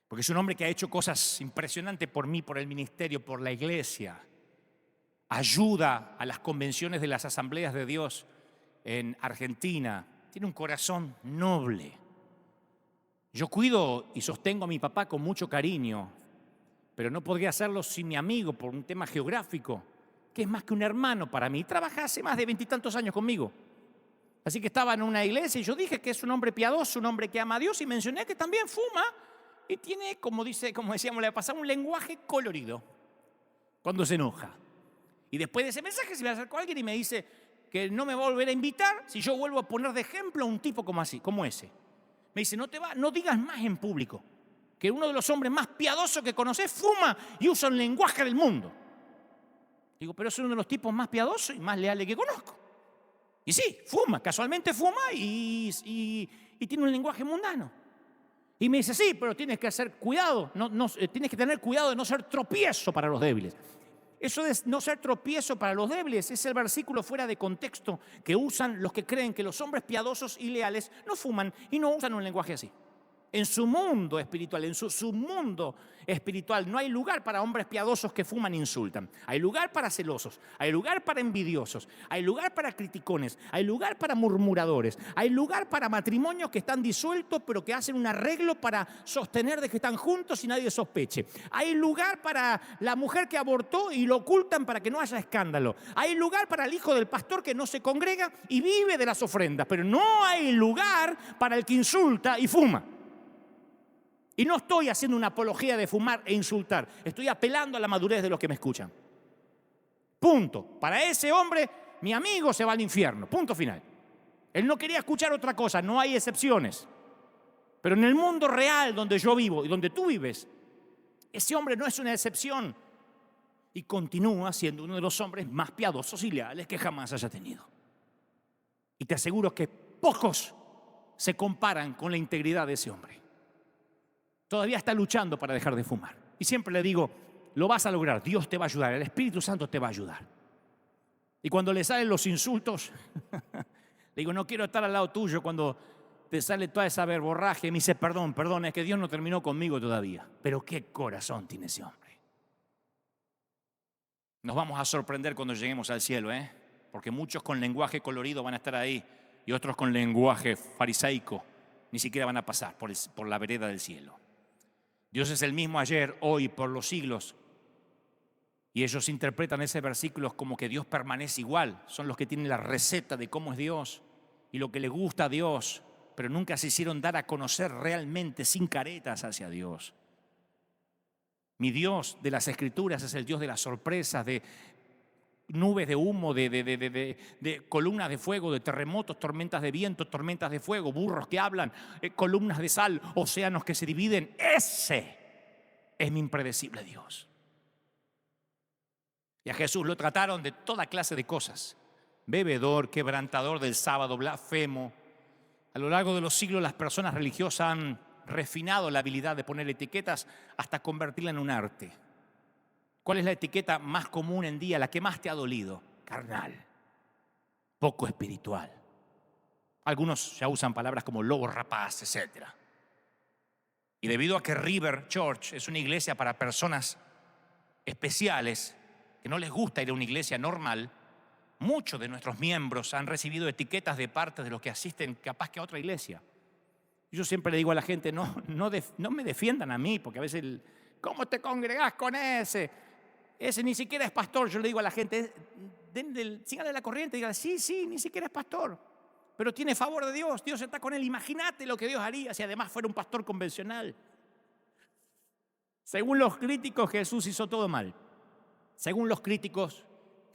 porque es un hombre que ha hecho cosas impresionantes por mí, por el ministerio, por la iglesia. Ayuda a las convenciones de las asambleas de Dios en Argentina. Tiene un corazón noble. Yo cuido y sostengo a mi papá con mucho cariño, pero no podría hacerlo sin mi amigo por un tema geográfico, que es más que un hermano para mí. Trabaja hace más de 20 y tantos años conmigo. Así que estaba en una iglesia y yo dije que es un hombre piadoso, un hombre que ama a Dios, y mencioné que también fuma y tiene, como decíamos la pasada, un lenguaje colorido cuando se enoja. Y después de ese mensaje se me acercó a alguien y me dice que no me va a volver a invitar si yo vuelvo a poner de ejemplo a un tipo como ese. Me dice, no digas más en público que uno de los hombres más piadosos que conoces fuma y usa el lenguaje del mundo. Digo, pero es uno de los tipos más piadosos y más leales que conozco. Y sí, fuma, casualmente fuma y tiene un lenguaje mundano. Y me dice, sí, pero tienes que hacer cuidado, tienes que tener cuidado de no ser tropiezo para los débiles. Eso de no ser tropiezo para los débiles es el versículo fuera de contexto que usan los que creen que los hombres piadosos y leales no fuman y no usan un lenguaje así. En su mundo espiritual, en su mundo espiritual, no hay lugar para hombres piadosos que fuman e insultan. Hay lugar para celosos, hay lugar para envidiosos, hay lugar para criticones, hay lugar para murmuradores, hay lugar para matrimonios que están disueltos pero que hacen un arreglo para sostener de que están juntos y nadie sospeche. Hay lugar para la mujer que abortó y lo ocultan para que no haya escándalo. Hay lugar para el hijo del pastor que no se congrega y vive de las ofrendas, pero no hay lugar para el que insulta y fuma. Y no estoy haciendo una apología de fumar e insultar. Estoy apelando a la madurez de los que me escuchan. Punto. Para ese hombre, mi amigo se va al infierno. Punto final. Él no quería escuchar otra cosa, no hay excepciones. Pero en el mundo real donde yo vivo y donde tú vives, ese hombre no es una excepción. Y continúa siendo uno de los hombres más piadosos y leales que jamás haya tenido. Y te aseguro que pocos se comparan con la integridad de ese hombre. Todavía está luchando para dejar de fumar. Y siempre le digo, lo vas a lograr, Dios te va a ayudar, el Espíritu Santo te va a ayudar. Y cuando le salen los insultos, le digo, no quiero estar al lado tuyo cuando te sale toda esa verborragia. Y me dice, perdón, es que Dios no terminó conmigo todavía. Pero qué corazón tiene ese hombre. Nos vamos a sorprender cuando lleguemos al cielo, porque muchos con lenguaje colorido van a estar ahí y otros con lenguaje farisaico ni siquiera van a pasar por la vereda del cielo. Dios es el mismo ayer, hoy, por los siglos. Y ellos interpretan ese versículo como que Dios permanece igual. Son los que tienen la receta de cómo es Dios y lo que le gusta a Dios, pero nunca se hicieron dar a conocer realmente sin caretas hacia Dios. Mi Dios de las Escrituras es el Dios de las sorpresas, de nubes de humo, de columnas de fuego, de terremotos, tormentas de viento, tormentas de fuego, burros que hablan, columnas de sal, océanos que se dividen. Ese es mi impredecible Dios. Y a Jesús lo trataron de toda clase de cosas: bebedor, quebrantador del sábado, blasfemo. A lo largo de los siglos las personas religiosas han refinado la habilidad de poner etiquetas hasta convertirla en un arte. ¿Cuál es la etiqueta más común en día, la que más te ha dolido? Carnal, poco espiritual. Algunos ya usan palabras como lobo rapaz, etc. Y debido a que River Church es una iglesia para personas especiales, que no les gusta ir a una iglesia normal, muchos de nuestros miembros han recibido etiquetas de parte de los que asisten capaz que a otra iglesia. Yo siempre le digo a la gente, no me defiendan a mí, porque a veces, ¿cómo te congregás con ese? Ese ni siquiera es pastor. Yo le digo a la gente, síganle la corriente, digan, sí, ni siquiera es pastor, pero tiene favor de Dios, Dios está con él. Imagínate lo que Dios haría si además fuera un pastor convencional. Según los críticos, Jesús hizo todo mal. Según los críticos,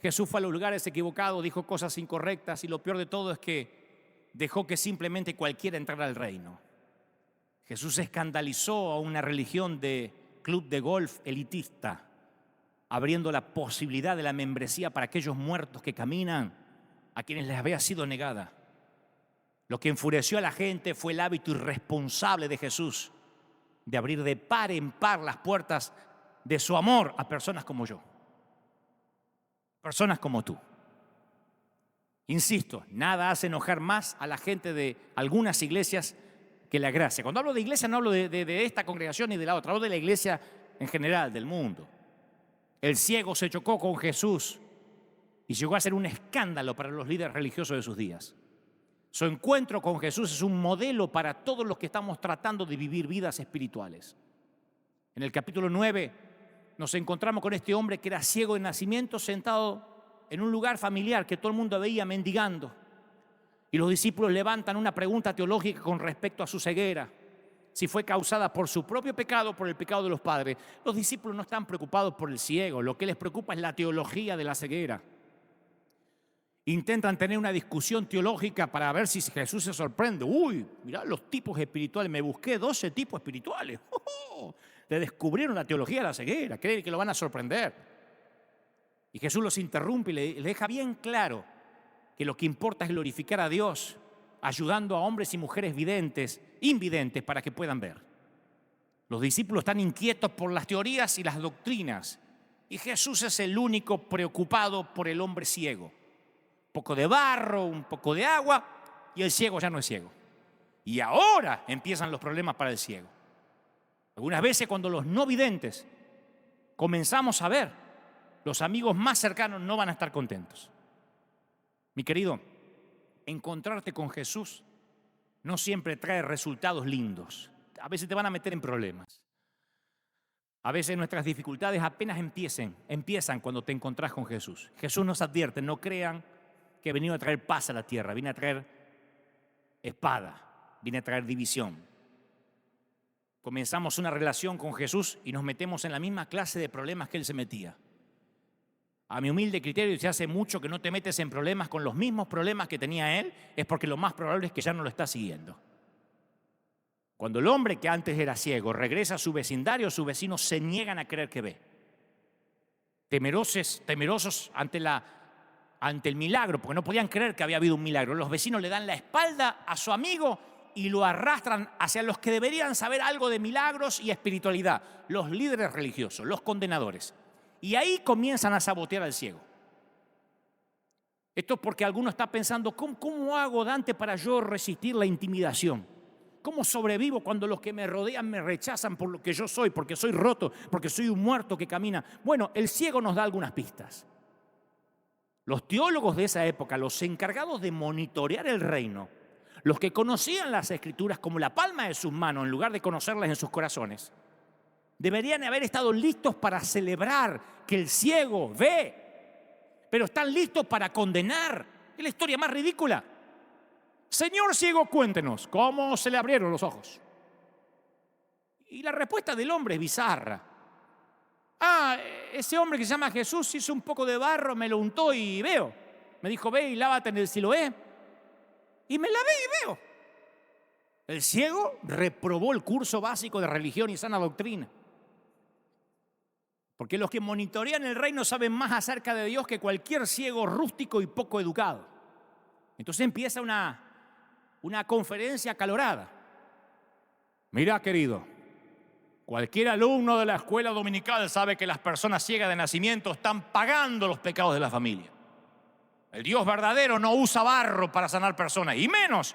Jesús fue a los lugares equivocados, dijo cosas incorrectas, y lo peor de todo es que dejó que simplemente cualquiera entrara al reino. Jesús escandalizó a una religión de club de golf elitista, abriendo la posibilidad de la membresía para aquellos muertos que caminan, a quienes les había sido negada. Lo que enfureció a la gente fue el hábito irresponsable de Jesús de abrir de par en par las puertas de su amor a personas como yo, personas como tú. Insisto, nada hace enojar más a la gente de algunas iglesias que la gracia. Cuando hablo de iglesia no hablo de esta congregación ni de la otra, hablo de la iglesia en general, del mundo. El ciego se chocó con Jesús y llegó a ser un escándalo para los líderes religiosos de sus días. Su encuentro con Jesús es un modelo para todos los que estamos tratando de vivir vidas espirituales. En el capítulo 9 nos encontramos con este hombre que era ciego de nacimiento, sentado en un lugar familiar que todo el mundo veía mendigando. Y los discípulos levantan una pregunta teológica con respecto a su ceguera: si fue causada por su propio pecado o por el pecado de los padres. Los discípulos no están preocupados por el ciego, lo que les preocupa es la teología de la ceguera. Intentan tener una discusión teológica para ver si Jesús se sorprende. Uy, mirá los tipos espirituales, me busqué 12 tipos espirituales. Le descubrieron la teología de la ceguera, creen que lo van a sorprender. Y Jesús los interrumpe y le deja bien claro que lo que importa es glorificar a Dios, ayudando a hombres y mujeres videntes, invidentes, para que puedan ver. Los discípulos están inquietos por las teorías y las doctrinas, y Jesús es el único preocupado por el hombre ciego. Un poco de barro, un poco de agua, y el ciego ya no es ciego. Y ahora empiezan los problemas para el ciego. Algunas veces, cuando los no videntes comenzamos a ver, los amigos más cercanos no van a estar contentos. Mi querido, encontrarte con Jesús no siempre trae resultados lindos. A veces te van a meter en problemas. A veces nuestras dificultades apenas empiezan cuando te encontrás con Jesús. Jesús nos advierte: no crean que he venido a traer paz a la tierra, vine a traer espada, vine a traer división. Comenzamos una relación con Jesús y nos metemos en la misma clase de problemas que Él se metía. A mi humilde criterio, si hace mucho que no te metes en problemas con los mismos problemas que tenía Él, es porque lo más probable es que ya no lo estás siguiendo. Cuando el hombre que antes era ciego regresa a su vecindario, sus vecinos se niegan a creer que ve. Temerosos ante el milagro, porque no podían creer que había habido un milagro. Los vecinos le dan la espalda a su amigo y lo arrastran hacia los que deberían saber algo de milagros y espiritualidad: los líderes religiosos, los condenadores. Y ahí comienzan a sabotear al ciego. Esto es porque alguno está pensando: ¿cómo hago, Dante, para yo resistir la intimidación? ¿Cómo sobrevivo cuando los que me rodean me rechazan por lo que yo soy, porque soy roto, porque soy un muerto que camina? Bueno, el ciego nos da algunas pistas. Los teólogos de esa época, los encargados de monitorear el reino, los que conocían las Escrituras como la palma de sus manos en lugar de conocerlas en sus corazones, deberían haber estado listos para celebrar que el ciego ve, pero están listos para condenar. Es la historia más ridícula. Señor ciego, cuéntenos, ¿cómo se le abrieron los ojos? Y la respuesta del hombre es bizarra. Ah, ese hombre que se llama Jesús hizo un poco de barro, me lo untó y veo. Me dijo, ve y lávate en el Siloé. Y me lavé y veo. El ciego reprobó el curso básico de religión y sana doctrina. Porque los que monitorean el reino saben más acerca de Dios que cualquier ciego rústico y poco educado. Entonces empieza una conferencia acalorada. Mira, querido, cualquier alumno de la escuela dominical sabe que las personas ciegas de nacimiento están pagando los pecados de la familia. El Dios verdadero no usa barro para sanar personas, y menos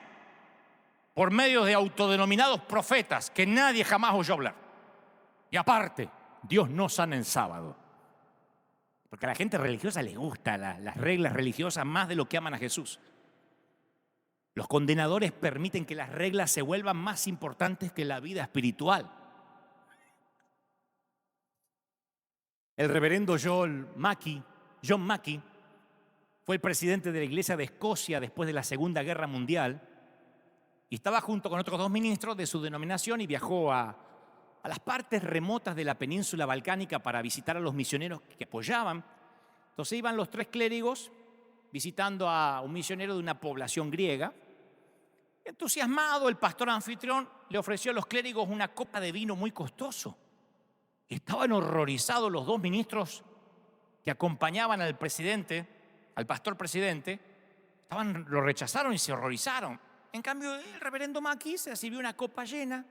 por medio de autodenominados profetas que nadie jamás oyó hablar. Y aparte, Dios no sana en sábado. Porque a la gente religiosa les gustan las reglas religiosas más de lo que aman a Jesús. Los condenadores permiten que las reglas se vuelvan más importantes que la vida espiritual. El reverendo John Mackey fue el presidente de la Iglesia de Escocia después de la Segunda Guerra Mundial y estaba junto con otros 2 ministros de su denominación y viajó a las partes remotas de la península balcánica para visitar a los misioneros que apoyaban. Entonces iban los 3 clérigos visitando a un misionero de una población griega. Entusiasmado, el pastor anfitrión le ofreció a los clérigos una copa de vino muy costoso. Estaban horrorizados los 2 ministros que acompañaban al presidente, al pastor presidente. Lo rechazaron y se horrorizaron. En cambio, el reverendo Mackey se sirvió una copa llena,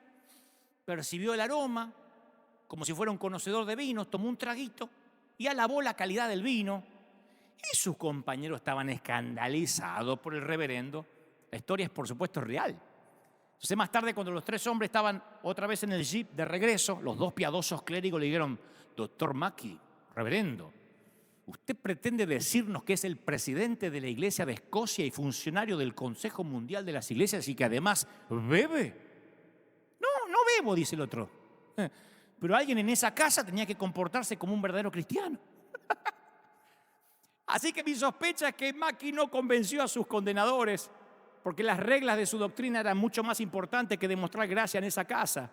percibió el aroma, como si fuera un conocedor de vinos, tomó un traguito y alabó la calidad del vino. Y sus compañeros estaban escandalizados por el reverendo. La historia es, por supuesto, real. Entonces, más tarde, cuando los 3 hombres estaban otra vez en el jeep de regreso, los 2 piadosos clérigos le dijeron: doctor Mackey, reverendo, ¿usted pretende decirnos que es el presidente de la Iglesia de Escocia y funcionario del Consejo Mundial de las Iglesias y que además bebe? No, no bebo, dice el otro. Pero alguien en esa casa tenía que comportarse como un verdadero cristiano. Así que mi sospecha es que Mackey no convenció a sus condenadores, porque las reglas de su doctrina eran mucho más importantes que demostrar gracia en esa casa.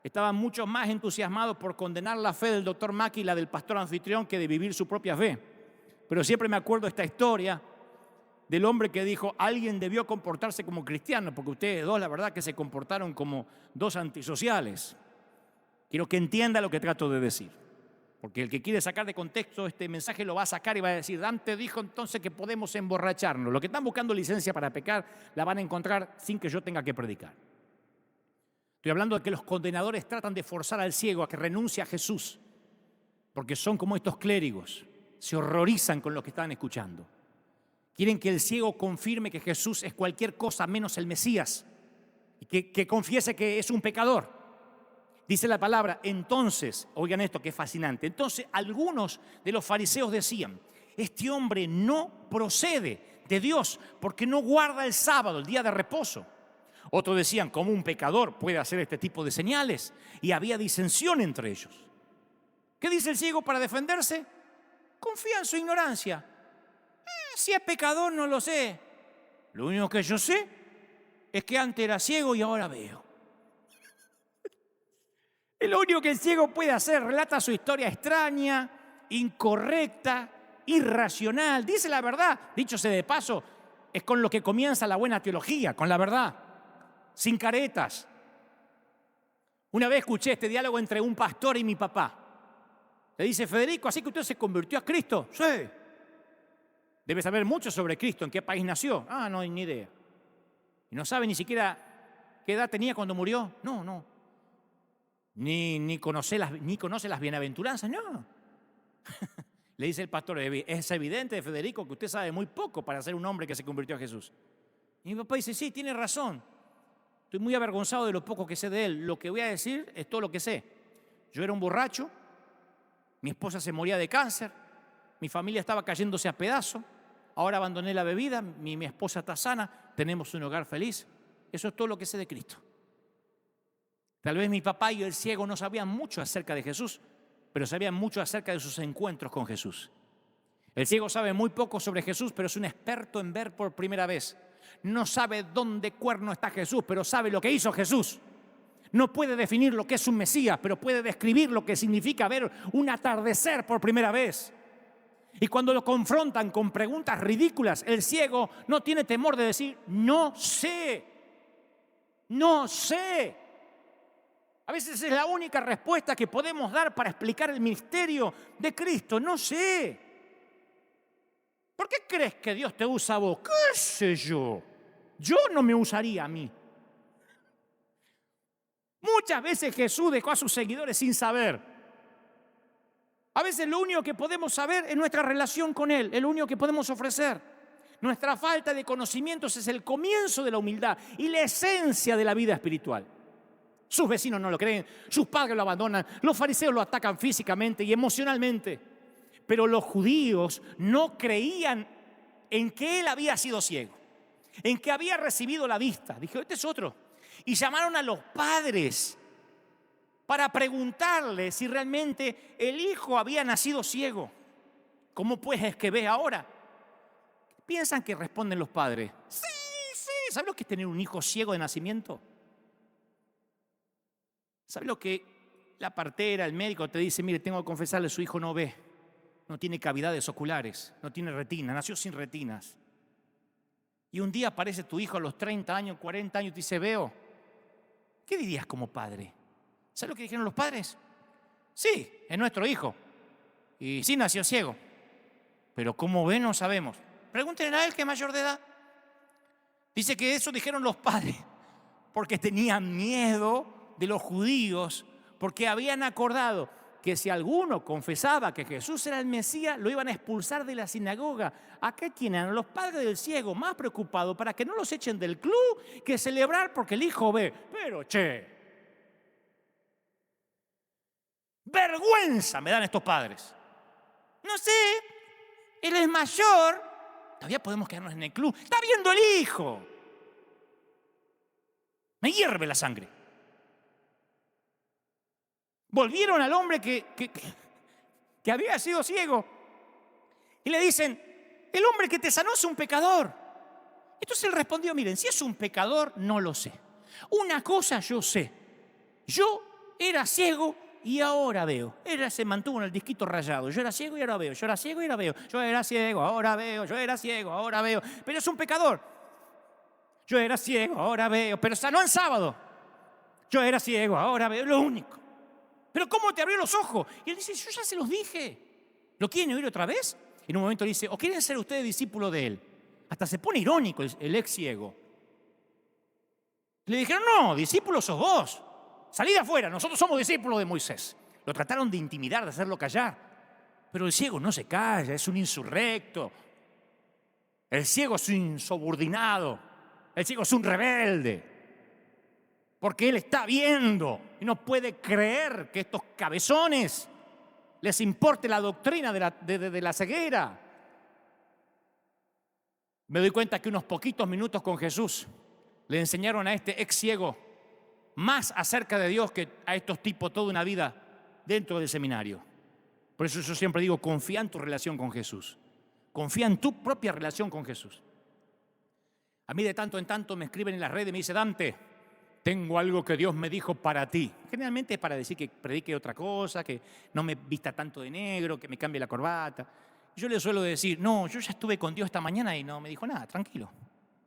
Estaban mucho más entusiasmados por condenar la fe del doctor Mackey y la del pastor anfitrión que de vivir su propia fe. Pero siempre me acuerdo esta historia del hombre que dijo: alguien debió comportarse como cristiano, porque ustedes 2, la verdad, que se comportaron como 2 antisociales. Quiero que entienda lo que trato de decir, porque el que quiere sacar de contexto este mensaje lo va a sacar y va a decir: Dante dijo entonces que podemos emborracharnos. Los que están buscando licencia para pecar la van a encontrar sin que yo tenga que predicar. Estoy hablando de que los condenadores tratan de forzar al ciego a que renuncie a Jesús, porque son como estos clérigos, se horrorizan con lo que están escuchando. Quieren que el ciego confirme que Jesús es cualquier cosa menos el Mesías y que confiese que es un pecador. Dice la palabra, entonces, oigan esto que es fascinante, entonces algunos de los fariseos decían: este hombre no procede de Dios porque no guarda el sábado, el día de reposo. Otros decían: ¿cómo un pecador puede hacer este tipo de señales? Y había disensión entre ellos. ¿Qué dice el ciego para defenderse? Confía en su ignorancia. Si es pecador no lo sé. Lo único que yo sé es que antes era ciego y ahora veo. Es lo único que el ciego puede hacer. Relata su historia extraña, incorrecta, irracional. Dice la verdad. Dicho sea de paso, es con lo que comienza la buena teología, con la verdad, sin caretas. Una vez escuché este diálogo entre un pastor y mi papá. Le dice: Federico, ¿así que usted se convirtió a Cristo? Sí. Debe saber mucho sobre Cristo, ¿en qué país nació? Ah, no, ni idea. Y no sabe ni siquiera qué edad tenía cuando murió. No. Ni conoce las bienaventuranzas, no. Le dice el pastor: es evidente, Federico, que usted sabe muy poco para ser un hombre que se convirtió a Jesús. Y mi papá dice: sí, tiene razón. Estoy muy avergonzado de lo poco que sé de él. Lo que voy a decir es todo lo que sé. Yo era un borracho, mi esposa se moría de cáncer, mi familia estaba cayéndose a pedazos, ahora abandoné la bebida, mi esposa está sana, tenemos un hogar feliz. Eso es todo lo que sé de Cristo. Tal vez mi papá y el ciego no sabían mucho acerca de Jesús, pero sabían mucho acerca de sus encuentros con Jesús. El ciego sabe muy poco sobre Jesús, pero es un experto en ver por primera vez. No sabe dónde cuerno está Jesús, pero sabe lo que hizo Jesús. No puede definir lo que es un Mesías, pero puede describir lo que significa ver un atardecer por primera vez. Y cuando lo confrontan con preguntas ridículas, el ciego no tiene temor de decir, no sé, no sé. A veces es la única respuesta que podemos dar para explicar el misterio de Cristo, no sé. ¿Por qué crees que Dios te usa a vos? ¿Qué sé yo? Yo no me usaría a mí. Muchas veces Jesús dejó a sus seguidores sin saber. A veces lo único que podemos saber es nuestra relación con Él, es lo único que podemos ofrecer. Nuestra falta de conocimientos es el comienzo de la humildad y la esencia de la vida espiritual. Sus vecinos no lo creen, sus padres lo abandonan, los fariseos lo atacan físicamente y emocionalmente. Pero los judíos no creían en que Él había sido ciego, en que había recibido la vista. Dijeron, este es otro. Y llamaron a los padres para preguntarle si realmente el hijo había nacido ciego. ¿Cómo pues es que ve ahora? ¿Piensan que responden los padres? Sí, sí. ¿Sabes lo que es tener un hijo ciego de nacimiento? ¿Sabes lo que la partera, el médico te dice? Mire, tengo que confesarle, su hijo no ve, no tiene cavidades oculares, no tiene retina, nació sin retinas. Y un día aparece tu hijo a los 30 años, 40 años y te dice, veo. ¿Qué dirías como padre? ¿Sabes lo que dijeron los padres? Sí, es nuestro hijo. Y sí nació ciego. Pero cómo ve no sabemos. Pregúntenle a él que es mayor de edad. Dice que eso dijeron los padres porque tenían miedo de los judíos, porque habían acordado que si alguno confesaba que Jesús era el Mesías, lo iban a expulsar de la sinagoga. ¿A qué tienen a los padres del ciego más preocupados para que no los echen del club que celebrar porque el hijo ve? Pero vergüenza me dan estos padres. No sé, él es mayor, todavía podemos quedarnos en el club. Está viendo el hijo. Me hierve la sangre. Volvieron al hombre que había sido ciego y le dicen, el hombre que te sanó es un pecador. Entonces él respondió, miren, si es un pecador, no lo sé. Una cosa yo sé, yo era ciego y ahora veo. Él se mantuvo en el disquito rayado. Yo era ciego y ahora veo. Yo era ciego y ahora veo. Yo era ciego, ahora veo. Yo era ciego, ahora veo. Pero es un pecador. Yo era ciego, ahora veo. Pero sanó en sábado. Yo era ciego, ahora veo. Lo único. Pero ¿cómo te abrió los ojos? Y él dice, yo ya se los dije. ¿Lo quieren oír otra vez? En un momento le dice, ¿o quieren ser ustedes discípulos de él? Hasta se pone irónico el ex ciego. Le dijeron, no, discípulos sos vos. Salí de afuera, nosotros somos discípulos de Moisés. Lo trataron de intimidar, de hacerlo callar. Pero el ciego no se calla, es un insurrecto. El ciego es un insubordinado. El ciego es un rebelde. Porque él está viendo y no puede creer que estos cabezones les importe la doctrina de la ceguera. Me doy cuenta que unos poquitos minutos con Jesús le enseñaron a este ex ciego más acerca de Dios que a estos tipos toda una vida dentro del seminario. Por eso yo siempre digo, confía en tu relación con Jesús. Confía en tu propia relación con Jesús. A mí de tanto en tanto me escriben en las redes y me dice, Dante, tengo algo que Dios me dijo para ti. Generalmente es para decir que predique otra cosa, que no me vista tanto de negro, que me cambie la corbata. Yo le suelo decir, no, yo ya estuve con Dios esta mañana y no me dijo nada, tranquilo.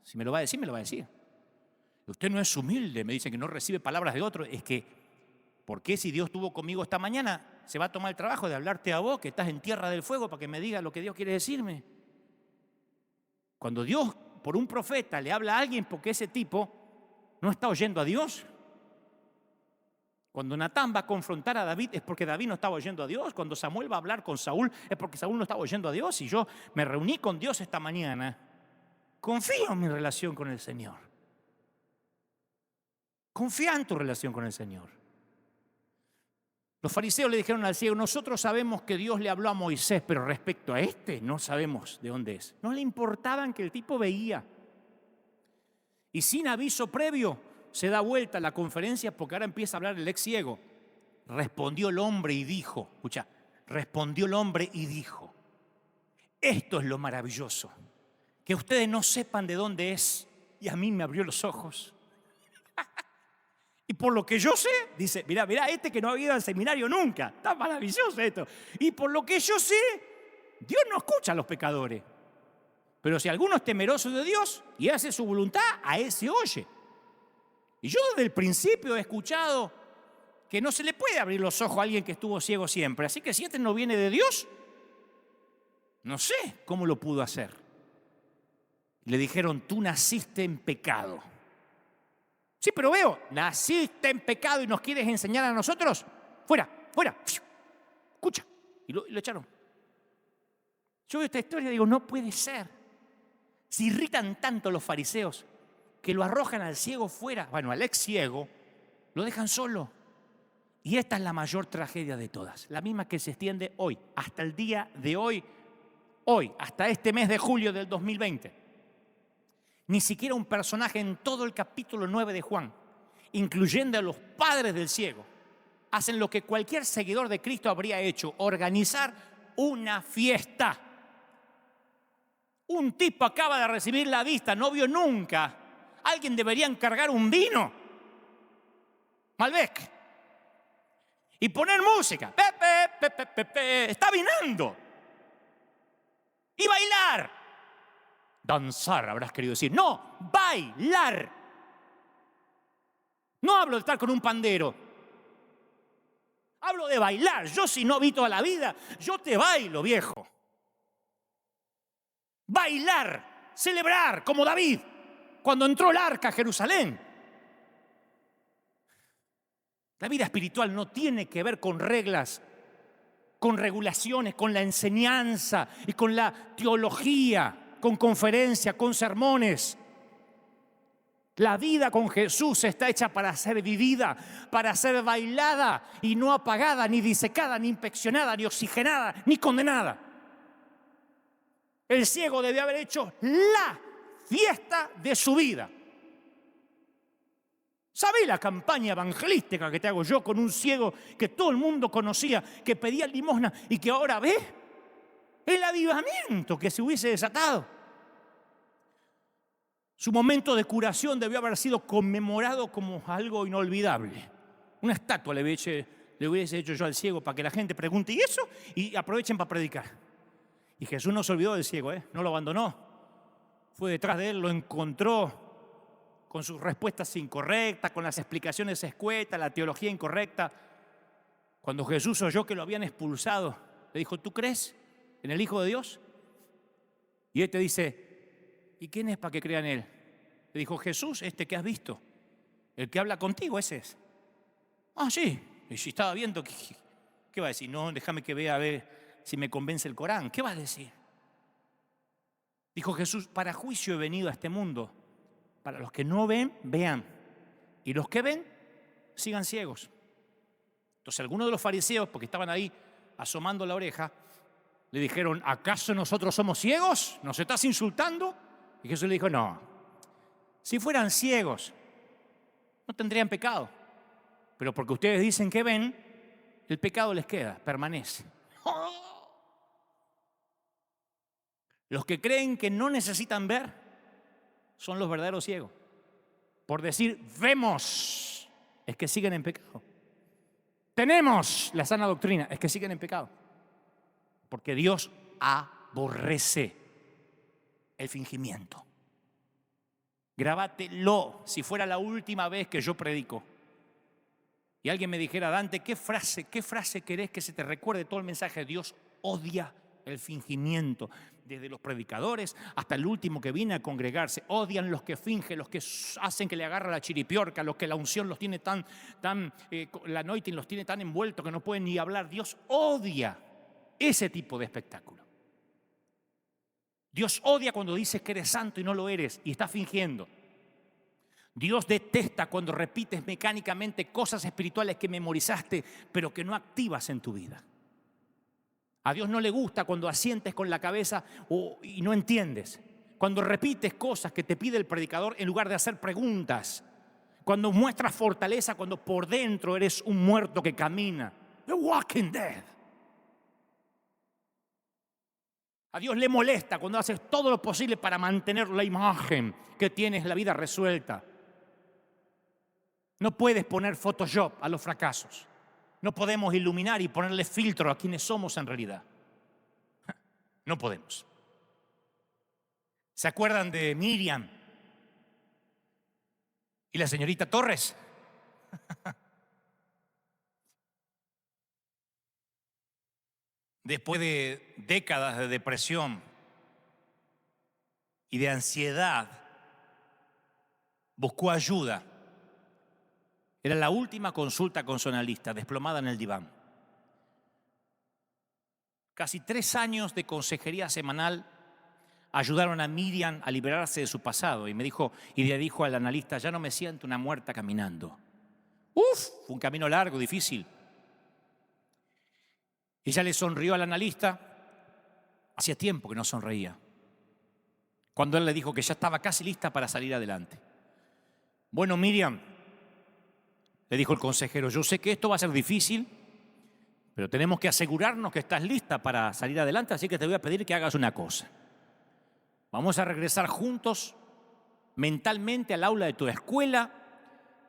Si me lo va a decir, me lo va a decir. Usted no es humilde, me dice que no recibe palabras de otro. Es que, ¿por qué si Dios estuvo conmigo esta mañana, se va a tomar el trabajo de hablarte a vos, que estás en tierra del fuego, para que me diga lo que Dios quiere decirme? Cuando Dios, por un profeta, le habla a alguien, porque ese tipo no está oyendo a Dios. Cuando Natán va a confrontar a David es porque David no estaba oyendo a Dios. Cuando Samuel va a hablar con Saúl es porque Saúl no estaba oyendo a Dios. Y yo me reuní con Dios esta mañana. Confío en mi relación con el Señor. Confía en tu relación con el Señor. Los fariseos le dijeron al ciego, nosotros sabemos que Dios le habló a Moisés, pero respecto a este no sabemos de dónde es. No le importaban que el tipo veía. Y sin aviso previo se da vuelta la conferencia porque ahora empieza a hablar el ex ciego. Respondió el hombre y dijo, escucha, respondió el hombre y dijo, esto es lo maravilloso, que ustedes no sepan de dónde es y a mí me abrió los ojos. Y por lo que yo sé, dice, mirá, este que no ha ido al seminario nunca, está maravilloso esto. Y por lo que yo sé, Dios no escucha a los pecadores. Pero si alguno es temeroso de Dios y hace su voluntad, a ese oye. Y yo desde el principio he escuchado que no se le puede abrir los ojos a alguien que estuvo ciego siempre. Así que si este no viene de Dios, no sé cómo lo pudo hacer. Le dijeron, tú naciste en pecado. Sí, pero veo, naciste en pecado y nos quieres enseñar a nosotros. Fuera, fuera. Escucha. Y lo echaron. Yo veo esta historia y digo, no puede ser. Se irritan tanto los fariseos que lo arrojan al ciego fuera. Bueno, al ex ciego lo dejan solo. Y esta es la mayor tragedia de todas. La misma que se extiende hoy, hasta el día de hoy, hasta este mes de julio del 2020. Ni siquiera un personaje en todo el capítulo 9 de Juan, incluyendo a los padres del ciego, hacen lo que cualquier seguidor de Cristo habría hecho: organizar una fiesta. Un tipo acaba de recibir la vista, no vio nunca. Alguien debería encargar un vino, Malbec, y poner música. Está vinando. Y bailar. Danzar, habrás querido decir. No, bailar. No hablo de estar con un pandero. Hablo de bailar. Yo, si no vi toda la vida, yo te bailo, viejo. Bailar, celebrar, como David, cuando entró el arca a Jerusalén. La vida espiritual no tiene que ver con reglas, con regulaciones, con la enseñanza y con la teología, con conferencias, con sermones. La vida con Jesús está hecha para ser vivida, para ser bailada y no apagada, ni disecada, ni inspeccionada, ni oxigenada, ni condenada. El ciego debe haber hecho la fiesta de su vida. ¿Sabe la campaña evangelística que te hago yo con un ciego que todo el mundo conocía, que pedía limosna y que ahora ve? El avivamiento que se hubiese desatado. Su momento de curación debió haber sido conmemorado como algo inolvidable. Una estatua le hubiese hecho yo al ciego para que la gente pregunte, ¿y eso? Y aprovechen para predicar. Y Jesús no se olvidó del ciego, no lo abandonó. Fue detrás de él, lo encontró con sus respuestas incorrectas, con las explicaciones escuetas, la teología incorrecta. Cuando Jesús oyó que lo habían expulsado, le dijo, ¿tú crees en el Hijo de Dios? Y él te dice, ¿y quién es para que crea en él? Le dijo, Jesús, este que has visto, el que habla contigo, ese es. Ah, sí. Y si estaba viendo, ¿qué va a decir? No, déjame que vea a ver si me convence el Corán. ¿Qué va a decir? Dijo Jesús, para juicio he venido a este mundo. Para los que no ven, vean. Y los que ven, sigan ciegos. Entonces algunos de los fariseos, porque estaban ahí asomando la oreja, le dijeron, ¿acaso nosotros somos ciegos? ¿Nos estás insultando? Y Jesús le dijo, no. Si fueran ciegos, no tendrían pecado. Pero porque ustedes dicen que ven, el pecado les queda, permanece. Los que creen que no necesitan ver son los verdaderos ciegos. Por decir, vemos, es que siguen en pecado. Tenemos la sana doctrina, es que siguen en pecado. Porque Dios aborrece el fingimiento. Grábatelo, si fuera la última vez que yo predico. Y alguien me dijera, Dante, ¿qué frase querés que se te recuerde todo el mensaje? Dios odia el fingimiento. Desde los predicadores hasta el último que viene a congregarse. Odian los que fingen, los que hacen que le agarra la chiripiorca, los que la unción los tiene la anointing los tiene tan envueltos que no pueden ni hablar. Dios odia ese tipo de espectáculo. Dios odia cuando dices que eres santo y no lo eres y estás fingiendo. Dios detesta cuando repites mecánicamente cosas espirituales que memorizaste, pero que no activas en tu vida. A Dios no le gusta cuando asientes con la cabeza y no entiendes. Cuando repites cosas que te pide el predicador en lugar de hacer preguntas. Cuando muestras fortaleza cuando por dentro eres un muerto que camina. The Walking Dead. A Dios le molesta cuando haces todo lo posible para mantener la imagen que tienes la vida resuelta. No puedes poner Photoshop a los fracasos. No podemos iluminar y ponerle filtro a quienes somos en realidad. No podemos. ¿Se acuerdan de Miriam y la señorita Torres? Después de décadas de depresión y de ansiedad, buscó ayuda. Era la última consulta con su analista, desplomada en el diván. Casi 3 años de consejería semanal ayudaron a Miriam a liberarse de su pasado. Y le dijo al analista: ya no me siento una muerta caminando. Fue un camino largo, difícil. Ella le sonrió al analista. Hacía tiempo que no sonreía. Cuando él le dijo que ya estaba casi lista para salir adelante. Bueno, Miriam, le dijo el consejero, yo sé que esto va a ser difícil, pero tenemos que asegurarnos que estás lista para salir adelante, así que te voy a pedir que hagas una cosa. Vamos a regresar juntos mentalmente al aula de tu escuela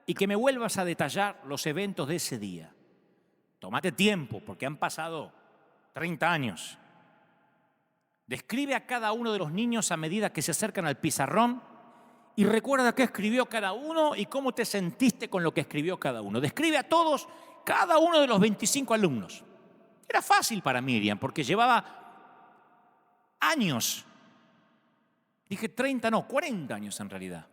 y que me vuelvas a detallar los eventos de ese día. Tómate tiempo, porque han pasado 30 años. Describe a cada uno de los niños a medida que se acercan al pizarrón y recuerda qué escribió cada uno y cómo te sentiste con lo que escribió cada uno. Describe a todos, cada uno de los 25 alumnos. Era fácil para Miriam porque llevaba años. Dije 30, no, 40 años en realidad.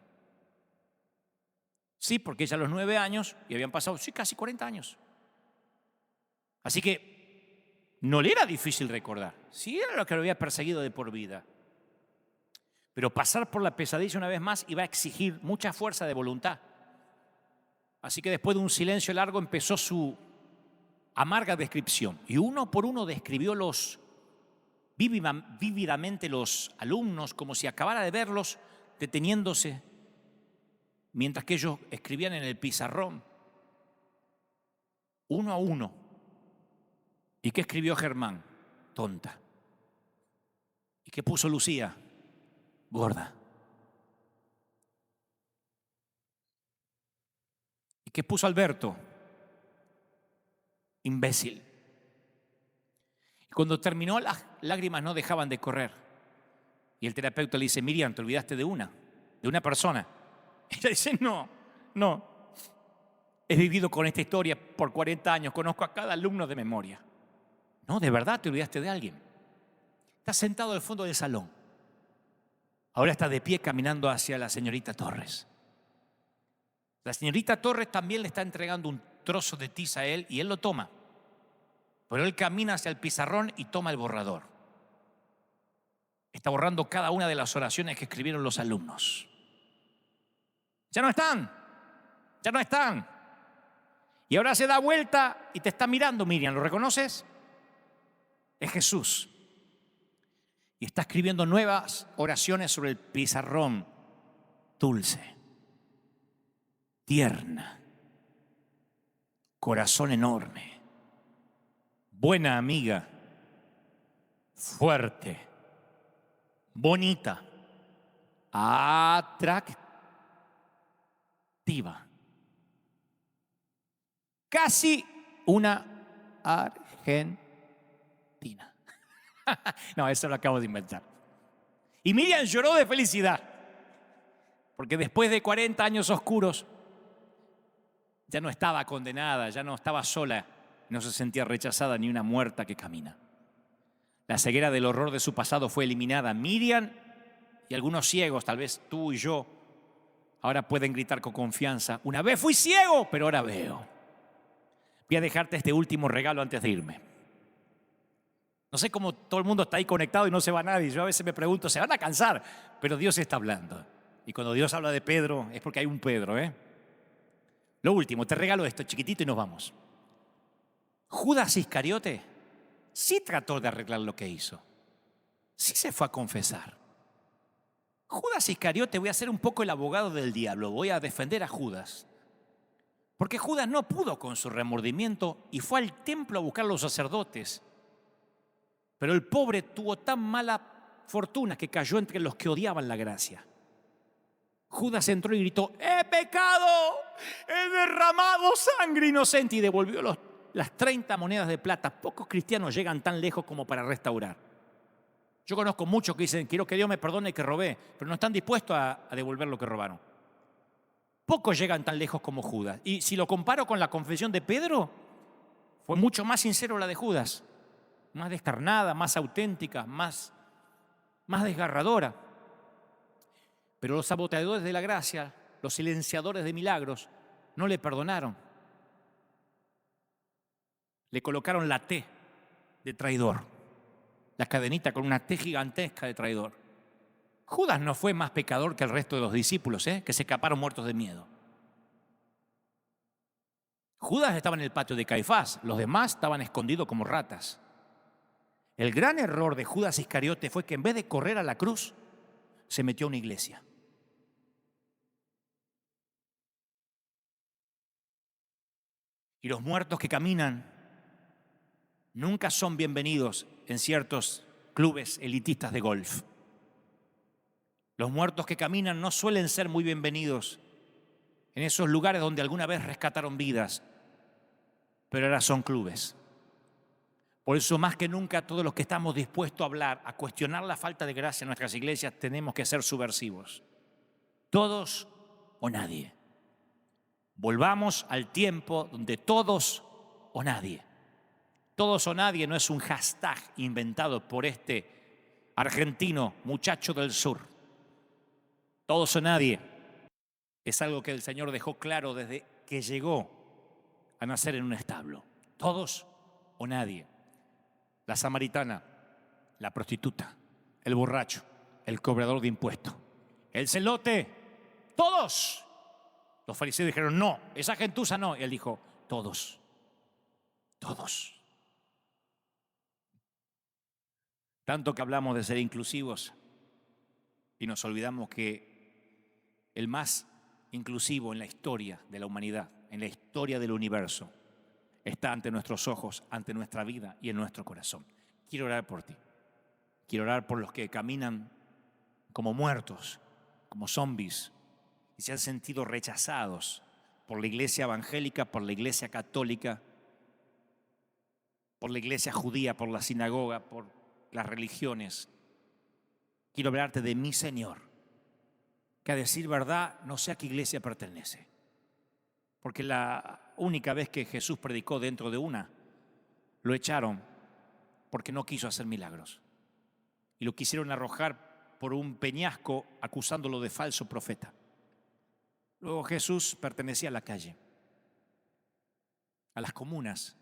Sí, porque ella a los 9 años y habían pasado, sí, casi 40 años. Así que no le era difícil recordar. Sí, era lo que lo había perseguido de por vida. Pero pasar por la pesadilla una vez más iba a exigir mucha fuerza de voluntad. Así que después de un silencio largo empezó su amarga descripción. Y uno por uno describió vívidamente los alumnos, como si acabara de verlos deteniéndose mientras que ellos escribían en el pizarrón, uno a uno. ¿Y qué escribió Germán? Tonta. ¿Y qué puso Lucía? Gorda. ¿Y qué puso Alberto? Imbécil. Y cuando terminó, las lágrimas no dejaban de correr. Y el terapeuta le dice, Miriam, te olvidaste de una persona. Y ella dice, no. He vivido con esta historia por 40 años, conozco a cada alumno de memoria. No, de verdad te olvidaste de alguien. Está sentado al fondo del salón. Ahora está de pie caminando hacia la señorita Torres. La señorita Torres también le está entregando un trozo de tiza a él y él lo toma. Pero él camina hacia el pizarrón y toma el borrador. Está borrando cada una de las oraciones que escribieron los alumnos. Ya no están. Y ahora se da vuelta y te está mirando, Miriam, ¿lo reconoces? Es Jesús. Y está escribiendo nuevas oraciones sobre el pizarrón. Dulce, tierna, corazón enorme, buena amiga, fuerte, bonita, atractiva. Casi una argentina. No, eso lo acabo de inventar. Y Miriam lloró de felicidad, porque después de 40 años oscuros, ya no estaba condenada, ya no estaba sola, no se sentía rechazada ni una muerta que camina. La ceguera del horror de su pasado fue eliminada. Miriam y algunos ciegos, tal vez tú y yo, ahora pueden gritar con confianza, una vez fui ciego, pero ahora veo. Voy a dejarte este último regalo antes de irme. No sé cómo todo el mundo está ahí conectado y no se va nadie. Yo a veces me pregunto, ¿se van a cansar? Pero Dios está hablando. Y cuando Dios habla de Pedro, es porque hay un Pedro, ¿eh? Lo último, te regalo esto, chiquitito, y nos vamos. Judas Iscariote sí trató de arreglar lo que hizo. Sí se fue a confesar. Judas Iscariote, voy a ser un poco el abogado del diablo, voy a defender a Judas. Porque Judas no pudo con su remordimiento y fue al templo a buscar a los sacerdotes. Pero el pobre tuvo tan mala fortuna que cayó entre los que odiaban la gracia. Judas entró y gritó: ¡he pecado! ¡He derramado sangre inocente! Y devolvió las 30 monedas de plata. Pocos cristianos llegan tan lejos como para restaurar. Yo conozco muchos que dicen: quiero que Dios me perdone que robé, pero no están dispuestos a devolver lo que robaron. Pocos llegan tan lejos como Judas. Y si lo comparo con la confesión de Pedro, fue mucho más sincero la de Judas, más descarnada, más auténtica, más desgarradora. Pero los saboteadores de la gracia, los silenciadores de milagros, no le perdonaron. Le colocaron la T de traidor, la cadenita con una T gigantesca de traidor. Judas no fue más pecador que el resto de los discípulos, que se escaparon muertos de miedo. Judas estaba en el patio de Caifás, los demás estaban escondidos como ratas. El gran error de Judas Iscariote fue que en vez de correr a la cruz, se metió a una iglesia. Y los muertos que caminan nunca son bienvenidos en ciertos clubes elitistas de golf. Los muertos que caminan no suelen ser muy bienvenidos en esos lugares donde alguna vez rescataron vidas, pero ahora son clubes. Por eso, más que nunca, todos los que estamos dispuestos a hablar, a cuestionar la falta de gracia en nuestras iglesias, tenemos que ser subversivos. Todos o nadie. Volvamos al tiempo donde todos o nadie. Todos o nadie no es un hashtag inventado por este argentino muchacho del sur. Todos o nadie es algo que el Señor dejó claro desde que llegó a nacer en un establo. Todos o nadie. La samaritana, la prostituta, el borracho, el cobrador de impuestos, el celote, todos. Los fariseos dijeron: no, esa gentuza no. Y él dijo: todos, todos. Tanto que hablamos de ser inclusivos y nos olvidamos que el más inclusivo en la historia de la humanidad, en la historia del universo, está ante nuestros ojos, ante nuestra vida y en nuestro corazón. Quiero orar por ti. Quiero orar por los que caminan como muertos, como zombies, y se han sentido rechazados por la iglesia evangélica, por la iglesia católica, por la iglesia judía, por la sinagoga, por las religiones. Quiero hablarte de mi Señor, que a decir verdad no sé a qué iglesia pertenece. Porque la única vez que Jesús predicó dentro de una, lo echaron porque no quiso hacer milagros. Y lo quisieron arrojar por un peñasco acusándolo de falso profeta. Luego Jesús pertenecía a la calle, a las comunas,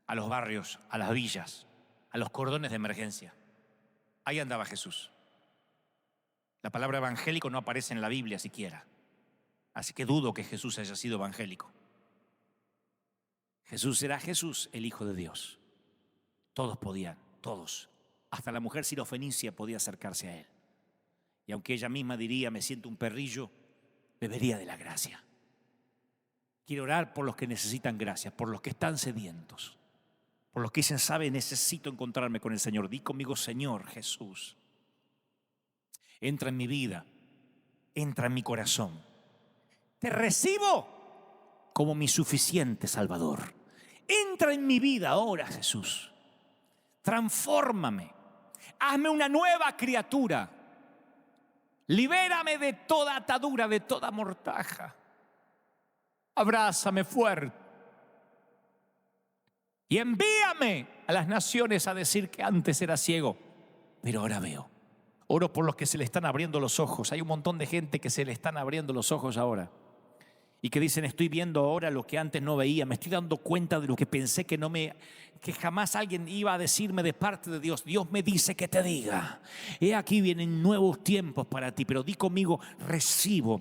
a los barrios, a las villas, a los cordones de emergencia. Ahí andaba Jesús. La palabra evangélico no aparece en la Biblia siquiera. Así que dudo que Jesús haya sido evangélico. Jesús era Jesús, el Hijo de Dios. Todos podían, todos. Hasta la mujer sirofenicia podía acercarse a él. Y aunque ella misma diría: me siento un perrillo, bebería de la gracia. Quiero orar por los que necesitan gracia, por los que están sedientos, por los que dicen: sabe, necesito encontrarme con el Señor. Di conmigo: Señor Jesús, entra en mi vida, entra en mi corazón. Te recibo como mi suficiente Salvador. Entra en mi vida ahora, Jesús. Transfórmame. Hazme una nueva criatura. Libérame de toda atadura, de toda mortaja. Abrázame fuerte. Y envíame a las naciones a decir que antes era ciego, pero ahora veo. Oro por los que se le están abriendo los ojos. Hay un montón de gente que se le están abriendo los ojos ahora. Y que dicen: estoy viendo ahora lo que antes no veía. Me estoy dando cuenta de lo que pensé que jamás alguien iba a decirme de parte de Dios. Dios me dice que te diga: he aquí vienen nuevos tiempos para ti. Pero di conmigo: recibo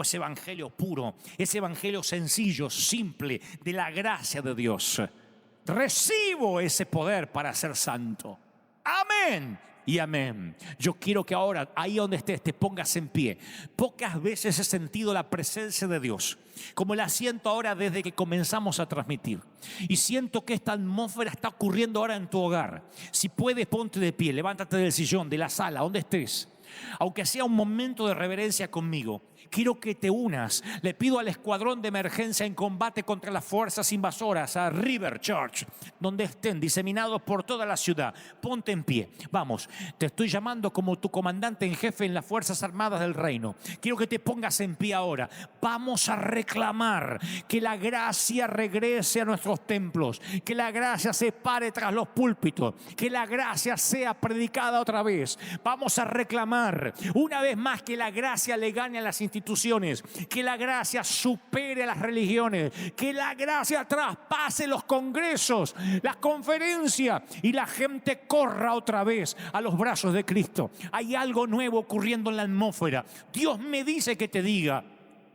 ese evangelio puro, ese evangelio sencillo, simple, de la gracia de Dios. Recibo ese poder para ser santo. Amén y amén. Yo quiero que ahora, ahí donde estés, te pongas en pie. Pocas veces he sentido la presencia de Dios como la siento ahora desde que comenzamos a transmitir. Y siento que esta atmósfera está ocurriendo ahora en tu hogar. Si puedes, ponte de pie, levántate del sillón, de la sala, donde estés. aunque sea un momento de reverencia conmigo, quiero que te unas. Le pido al escuadrón de emergencia en combate contra las fuerzas invasoras, a River Church, donde estén diseminados por toda la ciudad. Ponte en pie. Vamos, te estoy llamando como tu comandante en jefe en las Fuerzas Armadas del Reino. Quiero que te pongas en pie ahora. Vamos a reclamar que la gracia regrese a nuestros templos, que la gracia se pare tras los púlpitos, que la gracia sea predicada otra vez. Vamos a reclamar una vez más que la gracia le gane a las instituciones, que la gracia supere a las religiones, que la gracia traspase los congresos, las conferencias y la gente corra otra vez a los brazos de Cristo. Hay algo nuevo ocurriendo en la atmósfera. Dios me dice que te diga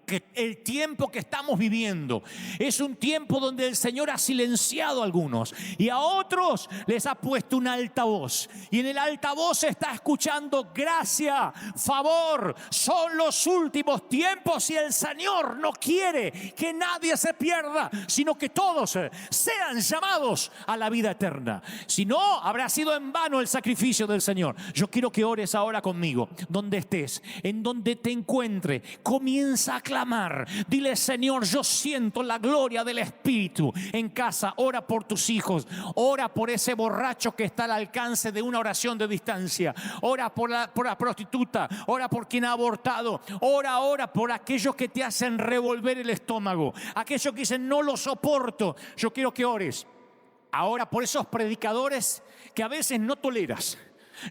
que el tiempo que estamos viviendo es un tiempo donde el Señor ha silenciado a algunos y a otros les ha puesto un altavoz, y en el altavoz se está escuchando gracia, favor. Son los últimos tiempos y el Señor no quiere que nadie se pierda, sino que todos sean llamados a la vida eterna. Si no, habrá sido en vano el sacrificio del Señor. Yo quiero que ores ahora conmigo, donde estés, en donde te encuentre. Comienza a clamar. Dile: Señor, yo siento la gloria del Espíritu. En casa, ora por tus hijos, ora por ese borracho que está al alcance de una oración de distancia, ora por la prostituta, ora por quien ha abortado, ora por aquellos que te hacen revolver el estómago, aquellos que dicen no lo soporto. Yo quiero que ores ahora por esos predicadores que a veces no toleras.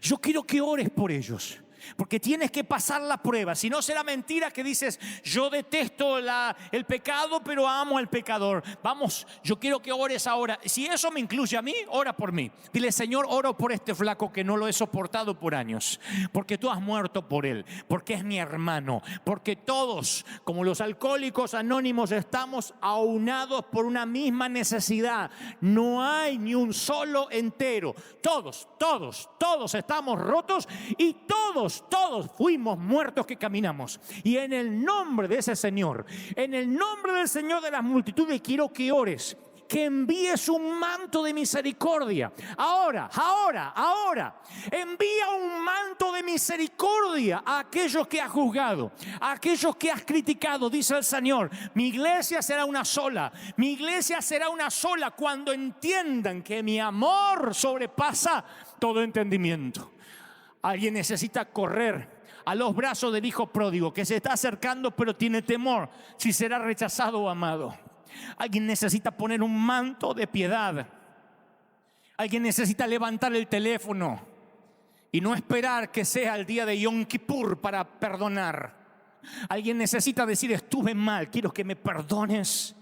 Yo quiero que ores por ellos, porque tienes que pasar la prueba. Si no, será mentira que dices: yo detesto el pecado, pero amo al pecador. Vamos, yo quiero que ores ahora. Si eso me incluye a mí, ora por mí. Dile: Señor, oro por este flaco que no lo he soportado por años, porque tú has muerto por él, porque es mi hermano, porque todos, como los alcohólicos anónimos, estamos aunados por una misma necesidad. No hay ni un solo entero. Todos estamos rotos y todos fuimos muertos que caminamos. Y en el nombre de ese Señor, en el nombre del Señor de las multitudes, quiero que ores, que envíes un manto de misericordia. Ahora, envía un manto de misericordia a aquellos que has juzgado, a aquellos que has criticado. Dice el Señor: mi iglesia será una sola. Mi iglesia será una sola cuando entiendan que mi amor sobrepasa todo entendimiento. Alguien necesita correr a los brazos del hijo pródigo que se está acercando, pero tiene temor si será rechazado o amado. Alguien necesita poner un manto de piedad. Alguien necesita levantar el teléfono y no esperar que sea el día de Yom Kippur para perdonar. Alguien necesita decir: estuve mal, quiero que me perdones,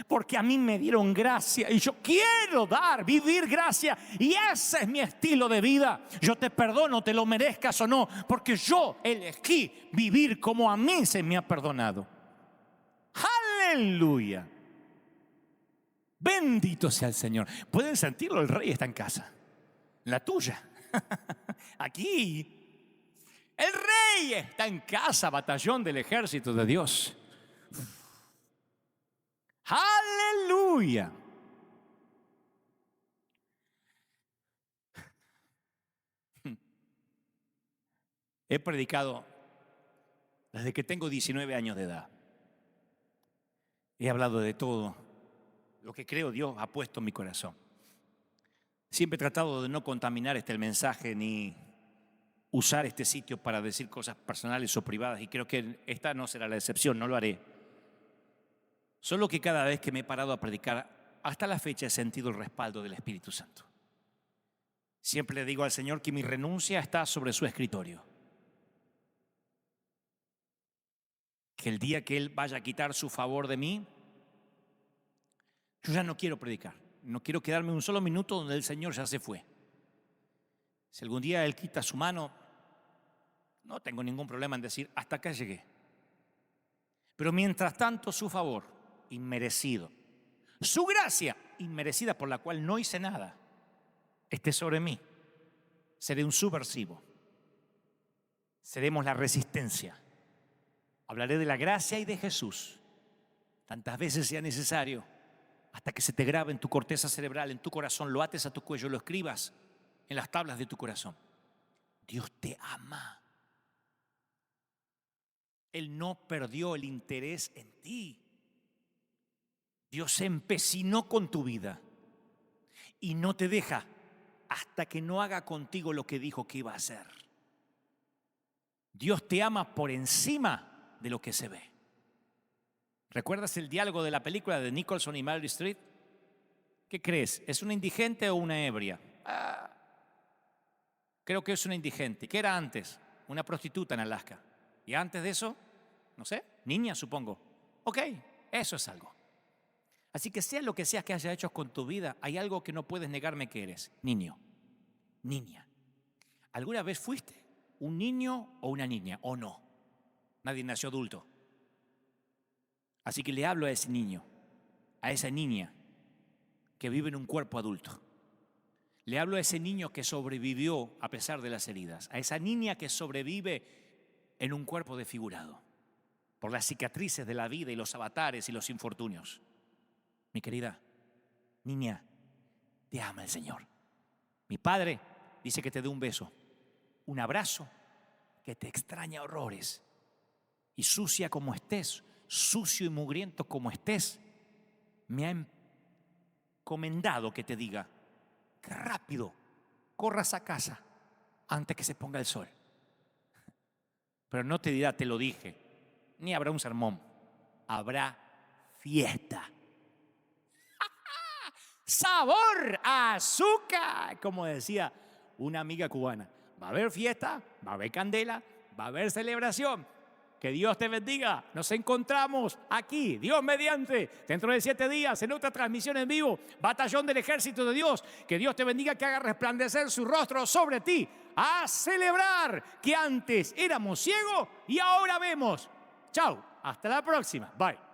porque a mí me dieron gracia y yo quiero vivir gracia, y ese es mi estilo de vida. Yo te perdono, te lo merezcas o no, porque yo elegí vivir como a mí se me ha perdonado. ¡Aleluya! Bendito sea el Señor. ¿Pueden sentirlo? El Rey está en casa, la tuya. Aquí el Rey está en casa, batallón del ejército de Dios. ¡Aleluya! He predicado desde que tengo 19 años de edad. He hablado de todo lo que creo Dios ha puesto en mi corazón. Siempre he tratado de no contaminar el mensaje ni usar este sitio para decir cosas personales o privadas, y creo que esta no será la excepción, no lo haré. Solo que cada vez que me he parado a predicar, hasta la fecha he sentido el respaldo del Espíritu Santo. Siempre le digo al Señor que mi renuncia está sobre su escritorio. Que el día que Él vaya a quitar su favor de mí, yo ya no quiero predicar. No quiero quedarme un solo minuto donde el Señor ya se fue. Si algún día Él quita su mano, no tengo ningún problema en decir: hasta acá llegué. Pero mientras tanto, su favor inmerecido, su gracia inmerecida por la cual no hice nada, esté sobre mí, seré un subversivo. Seremos la resistencia. Hablaré de la gracia y de Jesús tantas veces sea necesario, hasta que se te grabe en tu corteza cerebral, en tu corazón, lo ates a tu cuello, lo escribas en las tablas de tu corazón. Dios te ama. Él no perdió el interés en ti. Dios se empecinó con tu vida y no te deja hasta que no haga contigo lo que dijo que iba a hacer. Dios te ama por encima de lo que se ve. ¿Recuerdas el diálogo de la película de Nicholson y Meryl Streep? ¿Qué crees? ¿Es una indigente o una ebria? Creo que es una indigente. ¿Qué era antes? Una prostituta en Alaska. Y antes de eso, no sé, niña supongo. Ok, eso es algo. Así que sea lo que sea que hayas hecho con tu vida, hay algo que no puedes negarme que eres. Niño, niña. ¿Alguna vez fuiste un niño o una niña o no? Nadie nació adulto. Así que le hablo a ese niño, a esa niña que vive en un cuerpo adulto. Le hablo a ese niño que sobrevivió a pesar de las heridas, a esa niña que sobrevive en un cuerpo desfigurado por las cicatrices de la vida y los avatares y los infortunios. Mi querida niña, te ama el Señor. Mi Padre dice que te dé un beso, un abrazo que te extraña horrores. Y sucia como estés, sucio y mugriento como estés, me ha encomendado que te diga que rápido corras a casa antes que se ponga el sol. Pero no te dirá, te lo dije, ni habrá un sermón, habrá fiesta. Sabor a azúcar, como decía una amiga cubana. Va a haber fiesta, va a haber candela, va a haber celebración. Que Dios te bendiga. Nos encontramos aquí, Dios mediante, dentro de 7 días en otra transmisión en vivo. Batallón del Ejército de Dios. Que Dios te bendiga, que haga resplandecer su rostro sobre ti. A celebrar que antes éramos ciegos y ahora vemos. Chao, hasta la próxima. Bye.